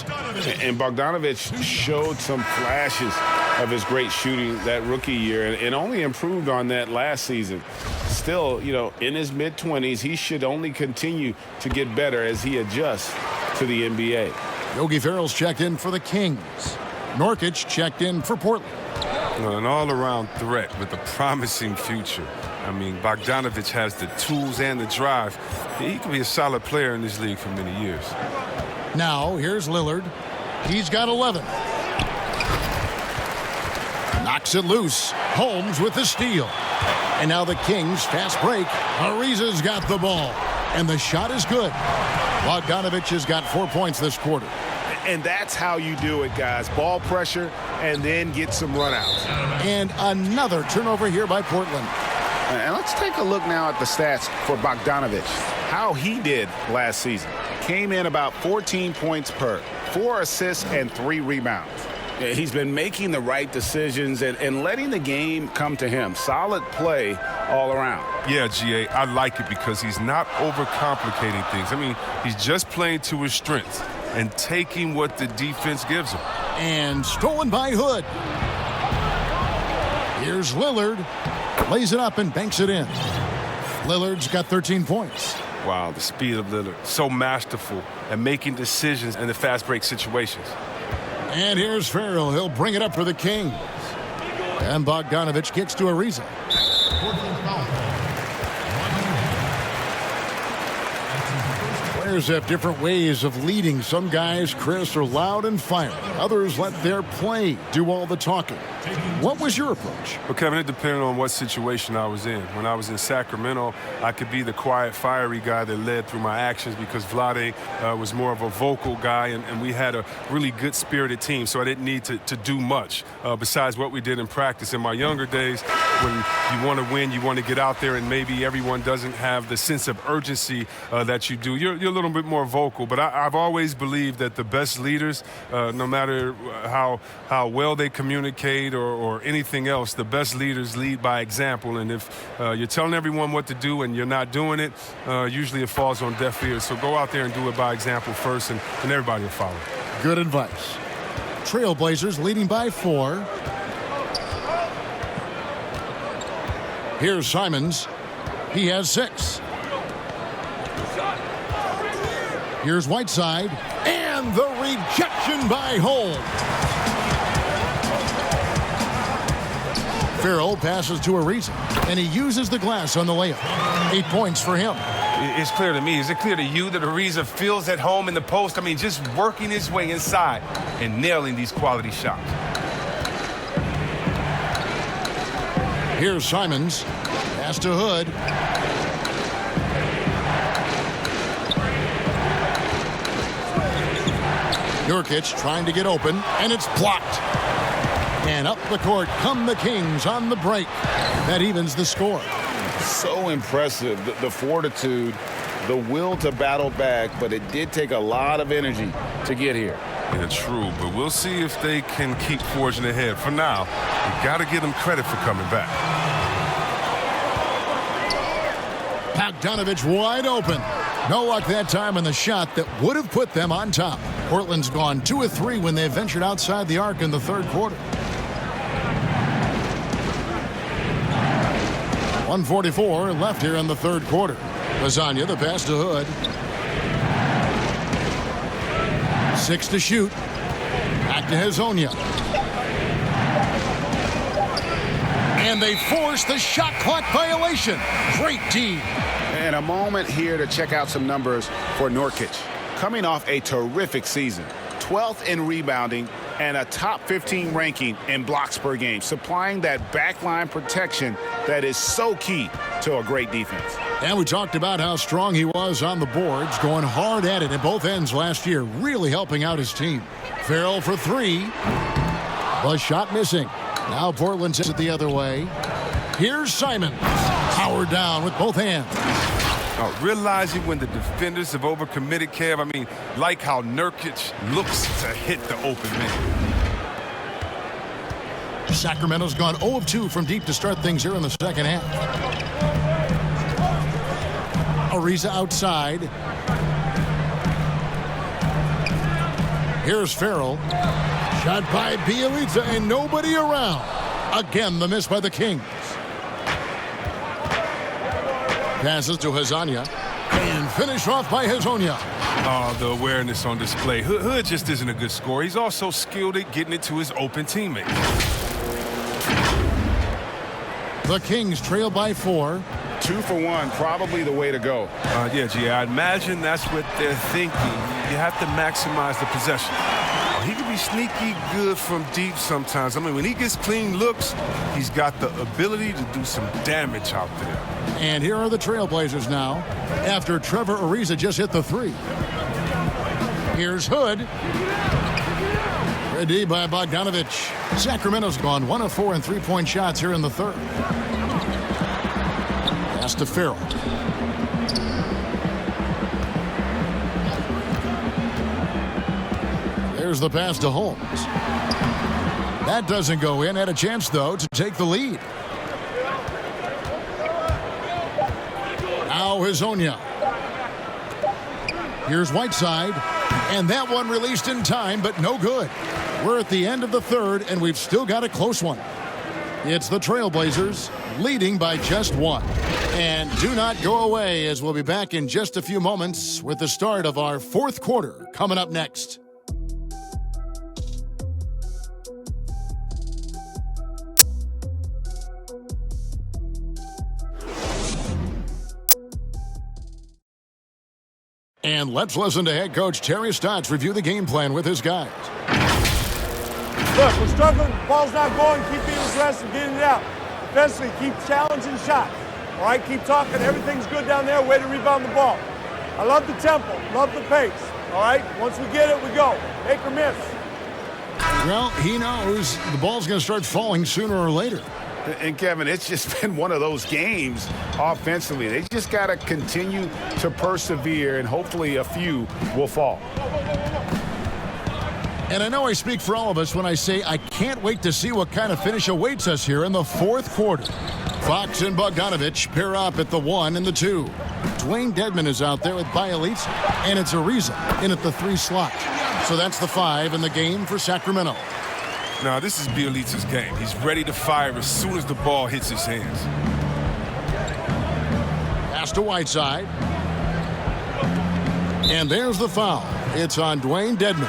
And Bogdanovich showed some flashes of his great shooting that rookie year and only improved on that last season. Still, you know, in his mid-20s, he should only continue to get better as he adjusts to the NBA. Yogi Ferrell's checked in for the Kings. Nurkic checked in for Portland. An all-around threat with a promising future. I mean, Bogdanovich has the tools and the drive. He could be a solid player in this league for many years. Now, here's Lillard. He's got 11. Knocks it loose. Holmes with the steal. And now the Kings, fast break. Ariza's got the ball. And the shot is good. Bogdanovich has got 4 points this quarter. And that's how you do it, guys. Ball pressure and then get some runouts. And another turnover here by Portland. And let's take a look now at the stats for Bogdanovich. How he did last season. Came in about 14 points per, 4 assists and 3 rebounds. He's been making the right decisions and letting the game come to him. Solid play all around. Yeah, GA, I like it because he's not overcomplicating things. I mean, he's just playing to his strengths and taking what the defense gives him. And stolen by Hood. Here's Lillard. Lays it up and banks it in. Lillard's got 13 points. Wow, the speed of Lillard. So masterful at making decisions in the fast break situations. And here's Ferrell. He'll bring it up for the Kings. And Bogdanovich kicks to Ariza. Players have different ways of leading. Some guys, Chris, are loud and fiery. Others let their play do all the talking. What was your approach? Well, Kevin, it depended on what situation I was in. When I was in Sacramento, I could be the quiet, fiery guy that led through my actions because Vlade was more of a vocal guy, and we had a really good-spirited team, so I didn't need to do much besides what we did in practice. In my younger days, when you want to win, you want to get out there, and maybe everyone doesn't have the sense of urgency that you do. You're a little bit more vocal, but I've always believed that the best leaders, no matter how well they communicate or anything else, the best leaders lead by example. And if you're telling everyone what to do and you're not doing it, usually it falls on deaf ears. So go out there and do it by example first, and everybody will follow. Good advice. Trailblazers leading by 4. Here's Simons. He has 6. Here's Whiteside. And the rejection by Holmes. Ferrell passes to Ariza, and he uses the glass on the layup. 8 points for him. It's clear to me. Is it clear to you that Ariza feels at home in the post? I mean, just working his way inside and nailing these quality shots. Here's Simons. Pass to Hood. Nurkic trying to get open, and it's blocked. And up the court come the Kings on the break. That evens the score. So impressive, the fortitude, the will to battle back, but it did take a lot of energy to get here. Yeah, true, but we'll see if they can keep forging ahead. For now, you got to give them credit for coming back. Bogdanovich wide open. No luck that time in the shot that would have put them on top. Portland's gone 2 of 3 when they ventured outside the arc in the third quarter. 1:44 left here in the third quarter. Lasagna, the pass to Hood. 6 to shoot. Back to Hezonja. And they force the shot clock violation. Great D. And a moment here to check out some numbers for Nurkic. Coming off a terrific season. 12th in rebounding and a top 15 ranking in blocks per game, supplying that backline protection that is so key to a great defense. And we talked about how strong he was on the boards, going hard at it at both ends last year, really helping out his team. Ferrell for 3. The shot missing. Now Portland sends it the other way. Here's Simon. Powered down with both hands. Realizing when the defenders have overcommitted, Kev. I mean, like how Nurkic looks to hit the open man. Sacramento's gone 0 of 2 from deep to start things here in the second half. Ariza outside. Here's Farrell. Shot by Bielitsa and nobody around. Again, the miss by the Kings. Passes to Hezonja. And finish off by Hezonja. Oh, the awareness on display. Hood just isn't a good scorer. He's also skilled at getting it to his open teammates. The Kings trail by 4. 2 for 1, probably the way to go. Yeah, G, I imagine that's what they're thinking. You have to maximize the possession. He can be sneaky good from deep sometimes. I mean, when he gets clean looks, he's got the ability to do some damage out there. And here are the Trailblazers now, after Trevor Ariza just hit the 3. Here's Hood. Ready by Bogdanovich. Sacramento's gone 1 of 4 in three-point shots here in the third. Pass to Farrell. There's the pass to Holmes. That doesn't go in. Had a chance, though, to take the lead. Now Hezonja. Here's Whiteside. And that one released in time, but no good. We're at the end of the third, and we've still got a close one. It's the Trailblazers leading by just 1. And do not go away, as we'll be back in just a few moments with the start of our fourth quarter coming up next. And let's listen to head coach Terry Stotts review the game plan with his guys. Look, we're struggling. Ball's not going. Keep being aggressive, getting it out. Defensively, keep challenging shots. All right, keep talking. Everything's good down there. Way to rebound the ball. I love the tempo. Love the pace. All right, once we get it, we go. Make or miss. Well, he knows the ball's going to start falling sooner or later. And, Kevin, it's just been one of those games offensively. They just got to continue to persevere, and hopefully a few will fall. And I know I speak for all of us when I say I can't wait to see what kind of finish awaits us here in the fourth quarter. Fox and Bogdanovich pair up at the 1 and the 2. Dwayne Dedmon is out there with Bielitsa, and it's Ariza in at the 3 slot. So that's the 5 in the game for Sacramento. Now, this is Bielitsa's game. He's ready to fire as soon as the ball hits his hands. Pass to Whiteside. And there's the foul. It's on Dwayne Dedmon.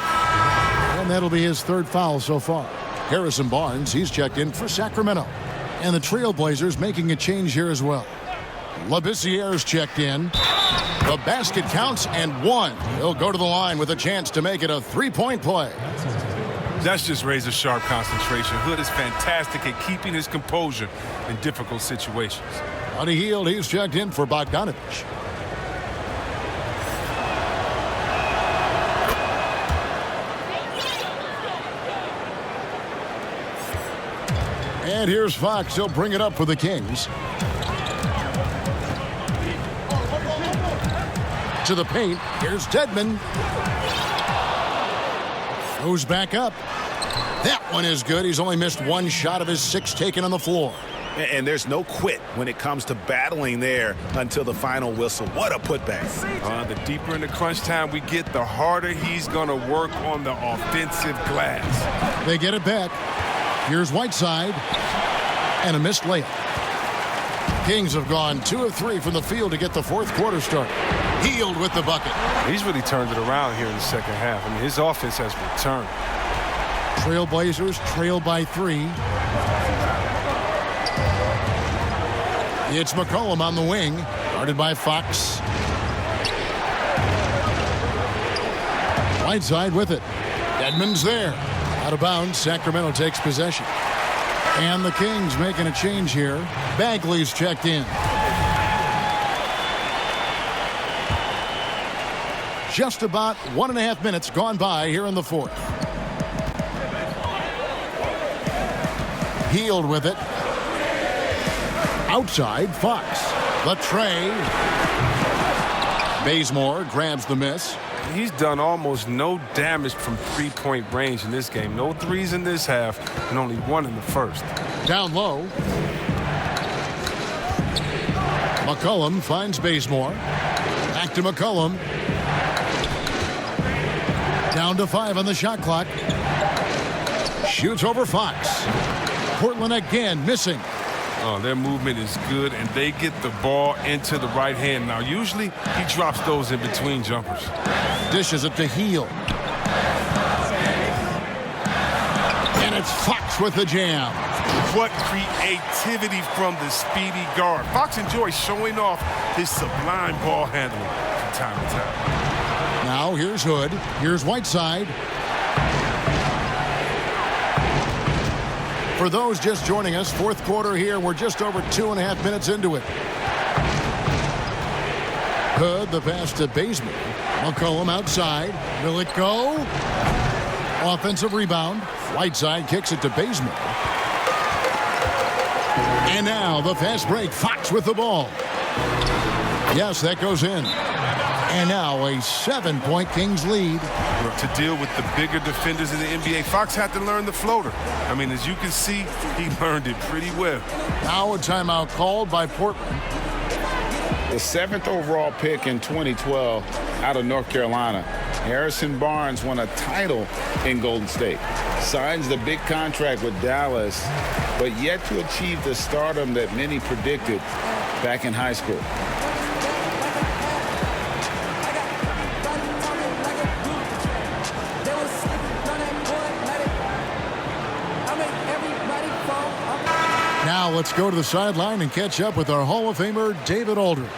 And that'll be his 3rd foul so far. Harrison Barnes, he's checked in for Sacramento. And the Trailblazers making a change here as well. Labissiere's checked in. The basket counts and 1. He'll go to the line with a chance to make it a 3-point play. That's just razor-sharp concentration. Hood is fantastic at keeping his composure in difficult situations. Buddy Hield, he's checked in for Bogdanovich. And here's Fox. He'll bring it up for the Kings. To the paint. Here's Dedmon. Goes back up. That one is good. He's only missed 1 shot of his 6 taken on the floor. And there's no quit when it comes to battling there until the final whistle. What a putback. The deeper in the crunch time we get, the harder he's going to work on the offensive glass. They get it back. Here's Whiteside. And a missed layup. Kings have gone 2 of 3 from the field to get the fourth quarter started. Hield with the bucket. He's really turned it around here in the second half. I mean, his offense has returned. Trailblazers trail by 3. It's McCollum on the wing, guarded by Fox. Whiteside with it. Dedmon's there. Out of bounds, Sacramento takes possession. And the Kings making a change here. Bagley's checked in. Just about 1.5 minutes gone by here in the fourth. Hield with it. Outside, Fox. The tray. Bazemore grabs the miss. He's done almost no damage from three-point range in this game. No threes in this half, and only one in the first. Down low. McCollum finds Bazemore. Back to McCollum. Down to 5 on the shot clock. Shoots over Fox. Portland again missing. Oh, their movement is good, and they get the ball into the right hand. Now, usually he drops those in between jumpers. Dishes it to Heel. And it's Fox with the jam. What creativity from the speedy guard. Fox enjoys showing off his sublime ball handling from time to time. Now here's Hood. Here's Whiteside. For those just joining us, fourth quarter here. We're just over 2.5 minutes into it. Hood, the pass to Bazemore. McCollum outside. Will it go? Offensive rebound. Whiteside kicks it to Bazemore. And now the fast break. Fox with the ball. Yes, that goes in. And now a 7-point Kings lead. To deal with the bigger defenders in the NBA, Fox had to learn the floater. I mean, as you can see, he learned it pretty well. Now a timeout called by Portland. The 7th overall pick in 2012 out of North Carolina. Harrison Barnes won a title in Golden State. Signs the big contract with Dallas, but yet to achieve the stardom that many predicted back in high school. Now let's go to the sideline and catch up with our Hall of Famer, David Aldridge.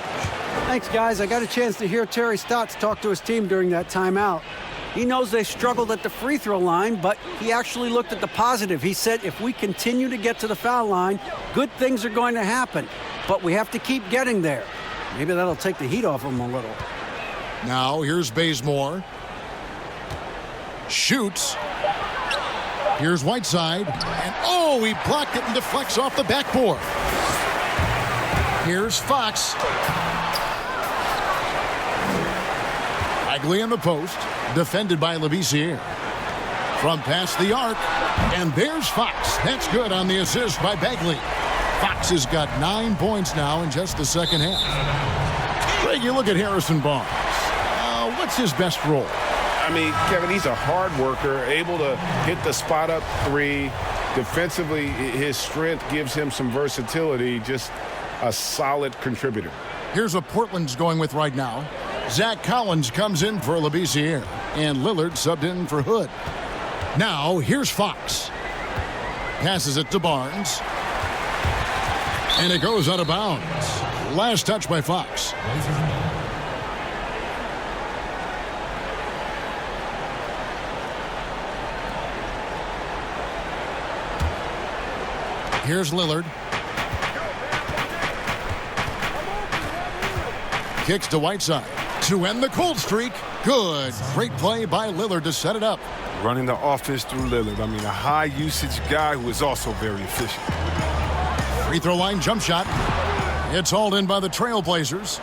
Thanks, guys. I got a chance to hear Terry Stotts talk to his team during that timeout. He knows they struggled at the free throw line, but he actually looked at the positive. He said, if we continue to get to the foul line, good things are going to happen, but we have to keep getting there. Maybe that'll take the heat off them a little. Now here's Bazemore. Shoots. Here's Whiteside. And oh, he blocked it and deflects off the backboard. Here's Fox. Bagley in the post. Defended by Labissiere. From past the arc. And there's Fox. That's good on the assist by Bagley. Fox has got 9 points now in just the second half. Greg, you look at Harrison Barnes. What's his best role? I mean, Kevin, he's a hard worker, able to hit the spot-up three. Defensively, his strength gives him some versatility, just a solid contributor. Here's what Portland's going with right now. Zach Collins comes in for Labissiere, and Lillard subbed in for Hood. Now, here's Fox. Passes it to Barnes. And it goes out of bounds. Last touch by Fox. Here's Lillard. Kicks to Whiteside to end the cold streak. Good. Great play by Lillard to set it up. Running the offense through Lillard. I mean, a high-usage guy who is also very efficient. Free throw line jump shot. It's hauled in by the Trailblazers.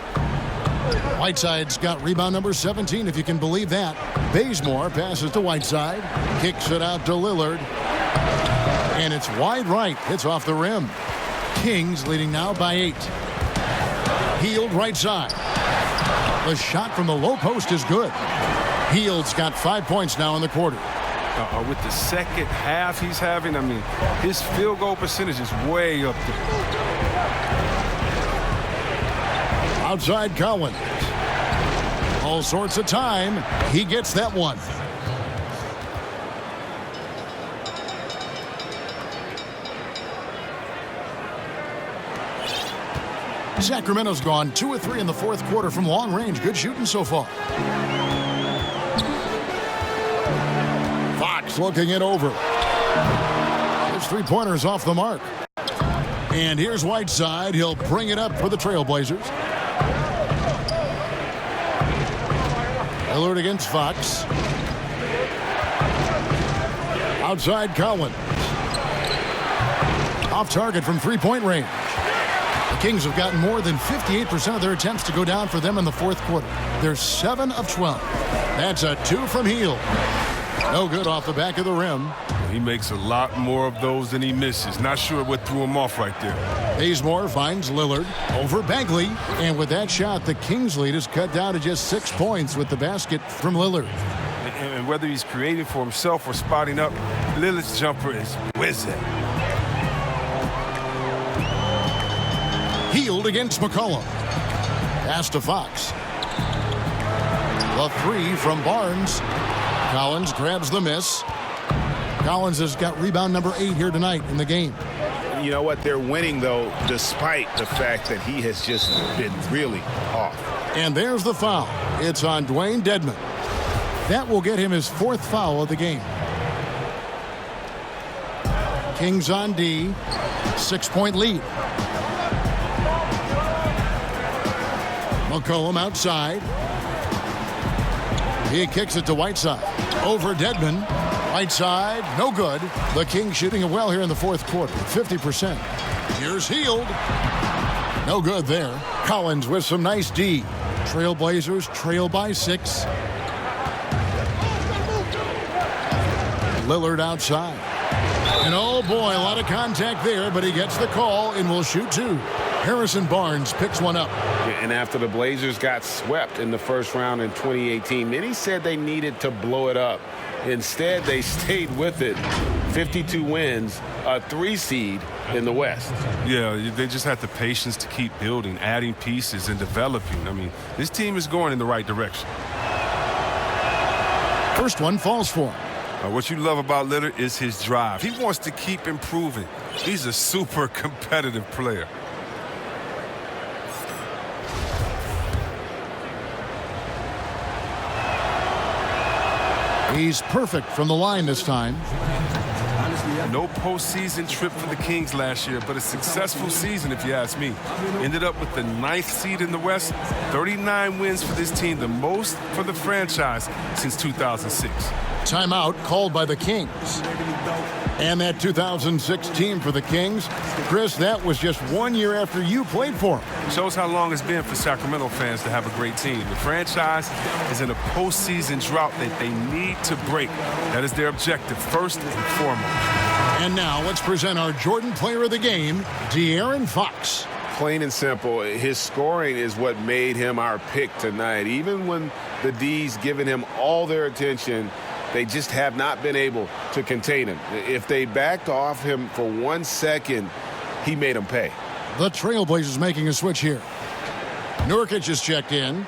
Whiteside's got rebound number 17, if you can believe that. Bazemore passes to Whiteside. Kicks it out to Lillard. And it's wide right. It's off the rim. Kings leading now by 8. Hield right side. The shot from the low post is good. Hield's got 5 points now in the quarter. With the second half he's having, I mean, his field goal percentage is way up there. Outside Collins. All sorts of time. He gets that one. Sacramento's gone 2 of 3 in the fourth quarter from long range. Good shooting so far. Fox looking it over. His three-pointers off the mark. And here's Whiteside. He'll bring it up for the Trailblazers. Lillard against Fox. Outside Collins. Off target from three-point range. Kings have gotten more than 58% of their attempts to go down for them in the fourth quarter. They're 7 of 12. That's a 2 from Hield. No good off the back of the rim. He makes a lot more of those than he misses. Not sure what threw him off right there. Bazemore finds Lillard over Bagley. And with that shot, the Kings lead is cut down to just 6 points with the basket from Lillard. And whether he's creating for himself or spotting up, Lillard's jumper is whizzing. Hield against McCollum. Pass to Fox. The 3 from Barnes. Collins grabs the miss. Collins has got rebound number 8 here tonight in the game. You know what? They're winning, though, despite the fact that he has just been really off. And there's the foul. It's on Dwayne Dedmon. That will get him his 4th foul of the game. Kings on D. 6-point lead. McCollum outside. He kicks it to Whiteside. Over Dedmon. Whiteside, no good. The Kings shooting it well here in the fourth quarter, 50%. Here's Hield. No good there. Collins with some nice D. Trailblazers trail by 6. Lillard outside. And oh boy, a lot of contact there, but he gets the call and will shoot 2. Harrison Barnes picks one up. And after the Blazers got swept in the first round in 2018, many said they needed to blow it up. Instead, they stayed with it. 52 wins, a 3 seed in the West. Yeah, they just had the patience to keep building, adding pieces, and developing. I mean, this team is going in the right direction. First one falls for him. What you love about Lillard is his drive. He wants to keep improving. He's a super competitive player. He's perfect from the line this time. No postseason trip for the Kings last year, but a successful season if you ask me. Ended up with the 9th seed in the West, 39 wins for this team, the most for the franchise since 2006. Timeout called by the Kings. And that 2006 team for the Kings, Chris, that was just 1 year after you played for them. Shows how long it's been for Sacramento fans to have a great team. The franchise is in a postseason drought that they need to break. That is their objective, first and foremost. And now let's present our Jordan Player of the Game, De'Aaron Fox. Plain and simple, his scoring is what made him our pick tonight. Even when the D's given him all their attention, they just have not been able to contain him. If they backed off him for 1 second, he made them pay. The Trailblazers making a switch here. Nurkic is checked in.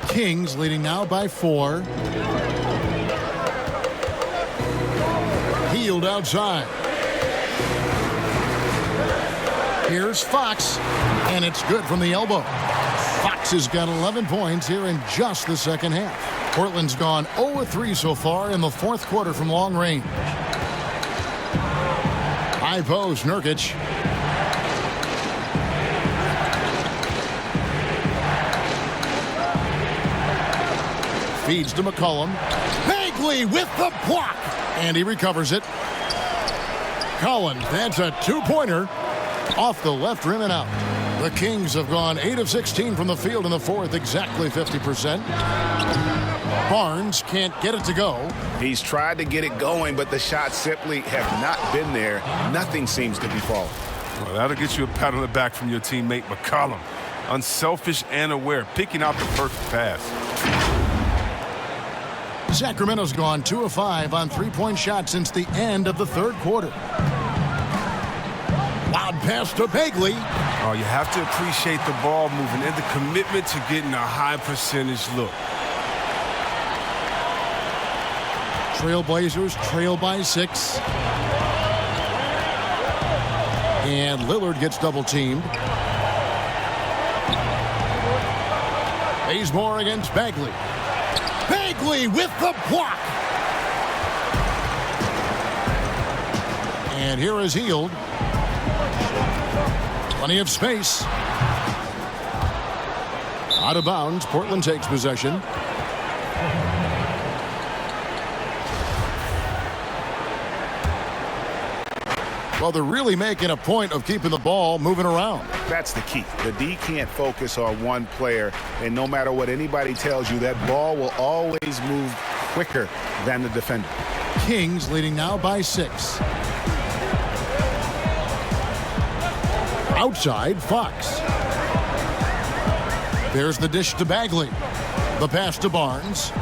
Kings leading now by 4. Hield outside. Here's Fox, and it's good from the elbow. Fox has got 11 points here in just the second half. Portland's gone 0-3 so far in the fourth quarter from long range. High post, Nurkic. Feeds to McCollum. Bagley with the block. And he recovers it. Collins, that's a 2-pointer. Off the left rim and out. The Kings have gone 8 of 16 from the field in the fourth, exactly 50%. Barnes can't get it to go. He's tried to get it going, but the shots simply have not been there. Nothing seems to be falling. Well, that'll get you a pat on the back from your teammate McCollum. Unselfish and aware, picking out the perfect pass. Sacramento's gone 2 of 5 on 3-point shots since the end of the third quarter. Loud pass to Bagley. Oh, you have to appreciate the ball moving and the commitment to getting a high percentage look. Trailblazers trail by 6. And Lillard gets double teamed. Bazemore against Bagley. Bagley with the block. And here is Hield. Plenty of space. Out of bounds. Portland takes possession. Well, they're really making a point of keeping the ball moving around. That's the key. The D can't focus on one player, and no matter what anybody tells you, that ball will always move quicker than the defender. Kings leading now by 6. Outside, Fox. There's the dish to Bagley. The pass to Barnes.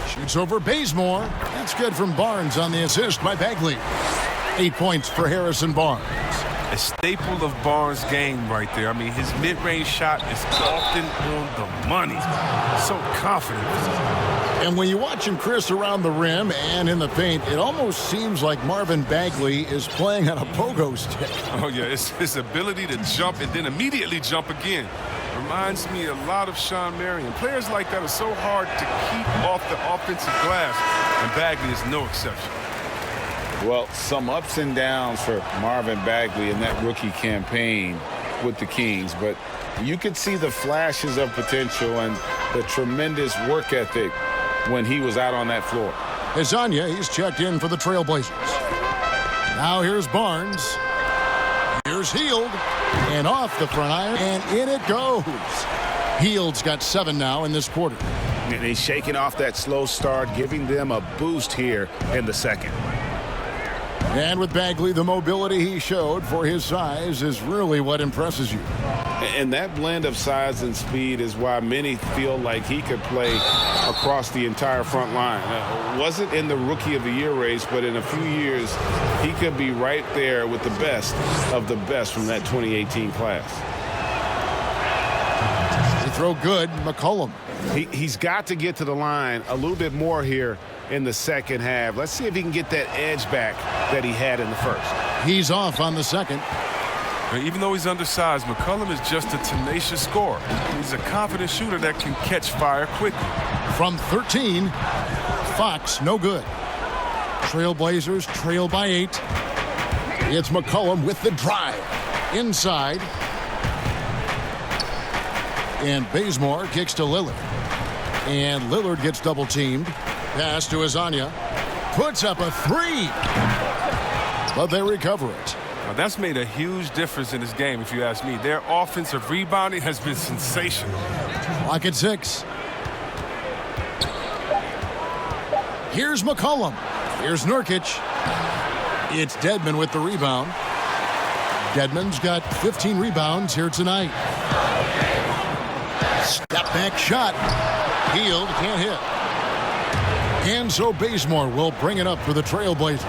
Shoots over Bazemore. That's good from Barnes on the assist by Bagley. 8 points for Harrison Barnes. A staple of Barnes' game right there. I mean, his mid-range shot is often on the money. So confident. And when you watch him, Chris, around the rim and in the paint, it almost seems like Marvin Bagley is playing on a pogo stick. Oh, yeah, it's his ability to jump and then immediately jump again. Reminds me a lot of Sean Marion. Players like that are so hard to keep off the offensive glass, and Bagley is no exception. Well, some ups and downs for Marvin Bagley in that rookie campaign with the Kings, but you could see the flashes of potential and the tremendous work ethic when he was out on that floor. Hezonja, he's checked in for the Trailblazers. Now here's Barnes. Here's Hield. And off the front iron, and in it goes. Hield's got 7 now in this quarter. And he's shaking off that slow start, giving them a boost here in the second. And with Bagley, the mobility he showed for his size is really what impresses you. And that blend of size and speed is why many feel like he could play across the entire front line. Wasn't in the Rookie of the Year race, but in a few years, he could be right there with the best of the best from that 2018 class. They throw good, McCollum. He's got to get to the line a little bit more here in the second half. Let's see if he can get that edge back that he had in the first. He's off on the second. Even though he's undersized, McCollum is just a tenacious scorer. He's a confident shooter that can catch fire quickly. From 13, Fox, no good. Trailblazers trail by 8. It's McCollum with the drive. Inside. And Bazemore kicks to Lillard. And Lillard gets double-teamed. Pass to Hezonja. Puts up a 3. But they recover it. Now, that's made a huge difference in this game, if you ask me. Their offensive rebounding has been sensational. Clock at 6. Here's McCollum. Here's Nurkic. It's Dedmon with the rebound. Dedmon's got 15 rebounds here tonight. Step back shot. Hield can't hit. And so Bazemore will bring it up for the Trailblazers.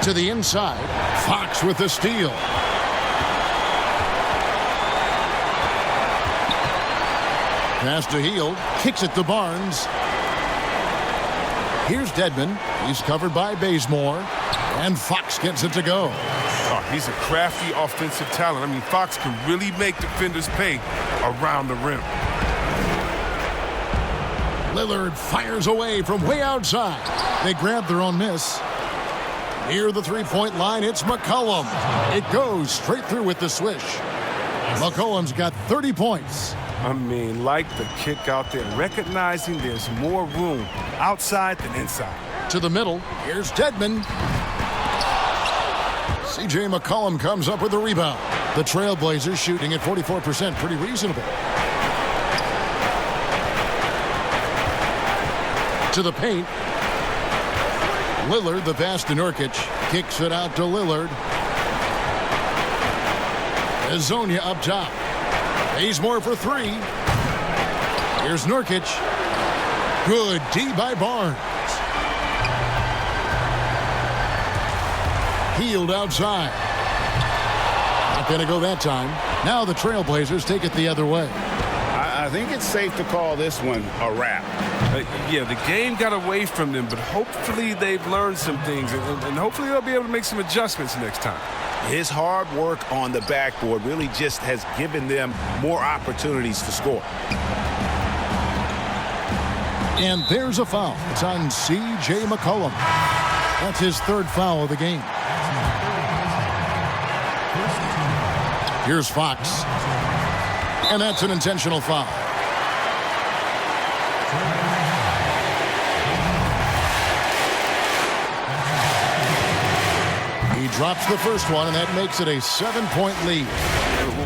To the inside. Fox with the steal. Pass to Hield. Kicks it to Barnes. Here's Dedmon. He's covered by Bazemore. And Fox gets it to go. Oh, he's a crafty offensive talent. I mean, Fox can really make defenders pay around the rim. Lillard fires away from way outside. They grab their own miss. Near the three-point line, it's McCollum. It goes straight through with the swish. McCollum's got 30 points. I mean, like the kick out there, recognizing there's more room outside than inside. To the middle, here's Dedmon. C.J. McCollum comes up with the rebound. The Trailblazers shooting at 44%, pretty reasonable. To the paint. Lillard, the pass to Nurkic. Kicks it out to Lillard. Hezonja up top. Bazemore for 3. Here's Nurkic. Good D by Barnes. Hield outside. Not going to go that time. Now the Trailblazers take it the other way. I think it's safe to call this one a wrap. Yeah, the game got away from them, but hopefully they've learned some things, and hopefully they'll be able to make some adjustments next time. His hard work on the backboard really just has given them more opportunities to score. And there's a foul. It's on C.J. McCollum. That's his 3rd foul of the game. Here's Fox. And that's an intentional foul. He drops the first one, and that makes it a 7-point lead.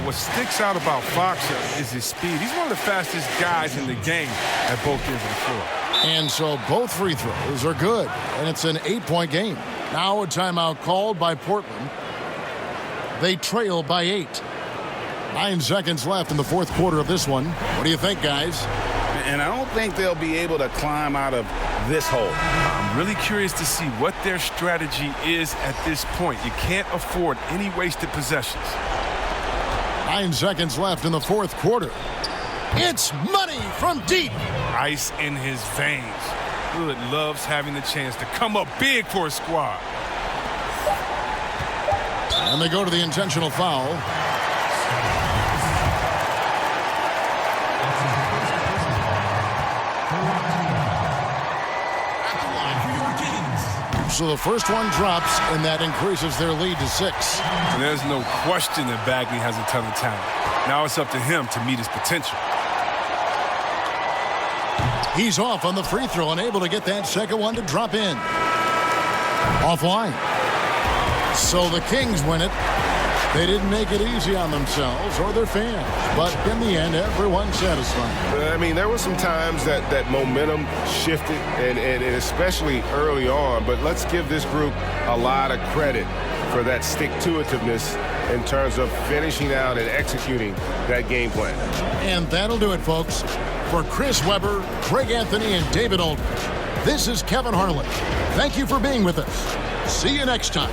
What sticks out about Fox is his speed. He's one of the fastest guys in the game at both ends of the floor. And so both free throws are good, and it's an 8-point game. Now a timeout called by Portland. They trail by 8. 9 seconds left in the fourth quarter of this one. What do you think, guys? And I don't think they'll be able to climb out of this hole. I'm really curious to see what their strategy is at this point. You can't afford any wasted possessions. 9 seconds left in the fourth quarter. It's money from deep. Ice in his veins. Good loves having the chance to come up big for his squad. And they go to the intentional foul. So the first one drops, and that increases their lead to 6. And there's no question that Bagley has a ton of talent. Now it's up to him to meet his potential. He's off on the free throw and able to get that second one to drop in. Offline. So the Kings win it. They didn't make it easy on themselves or their fans, but in the end, everyone's satisfied. I mean, there were some times that momentum shifted, and especially early on, but let's give this group a lot of credit for that stick-to-itiveness in terms of finishing out and executing that game plan. And that'll do it, folks. For Chris Webber, Craig Anthony, and David Aldridge, this is Kevin Harlan. Thank you for being with us. See you next time.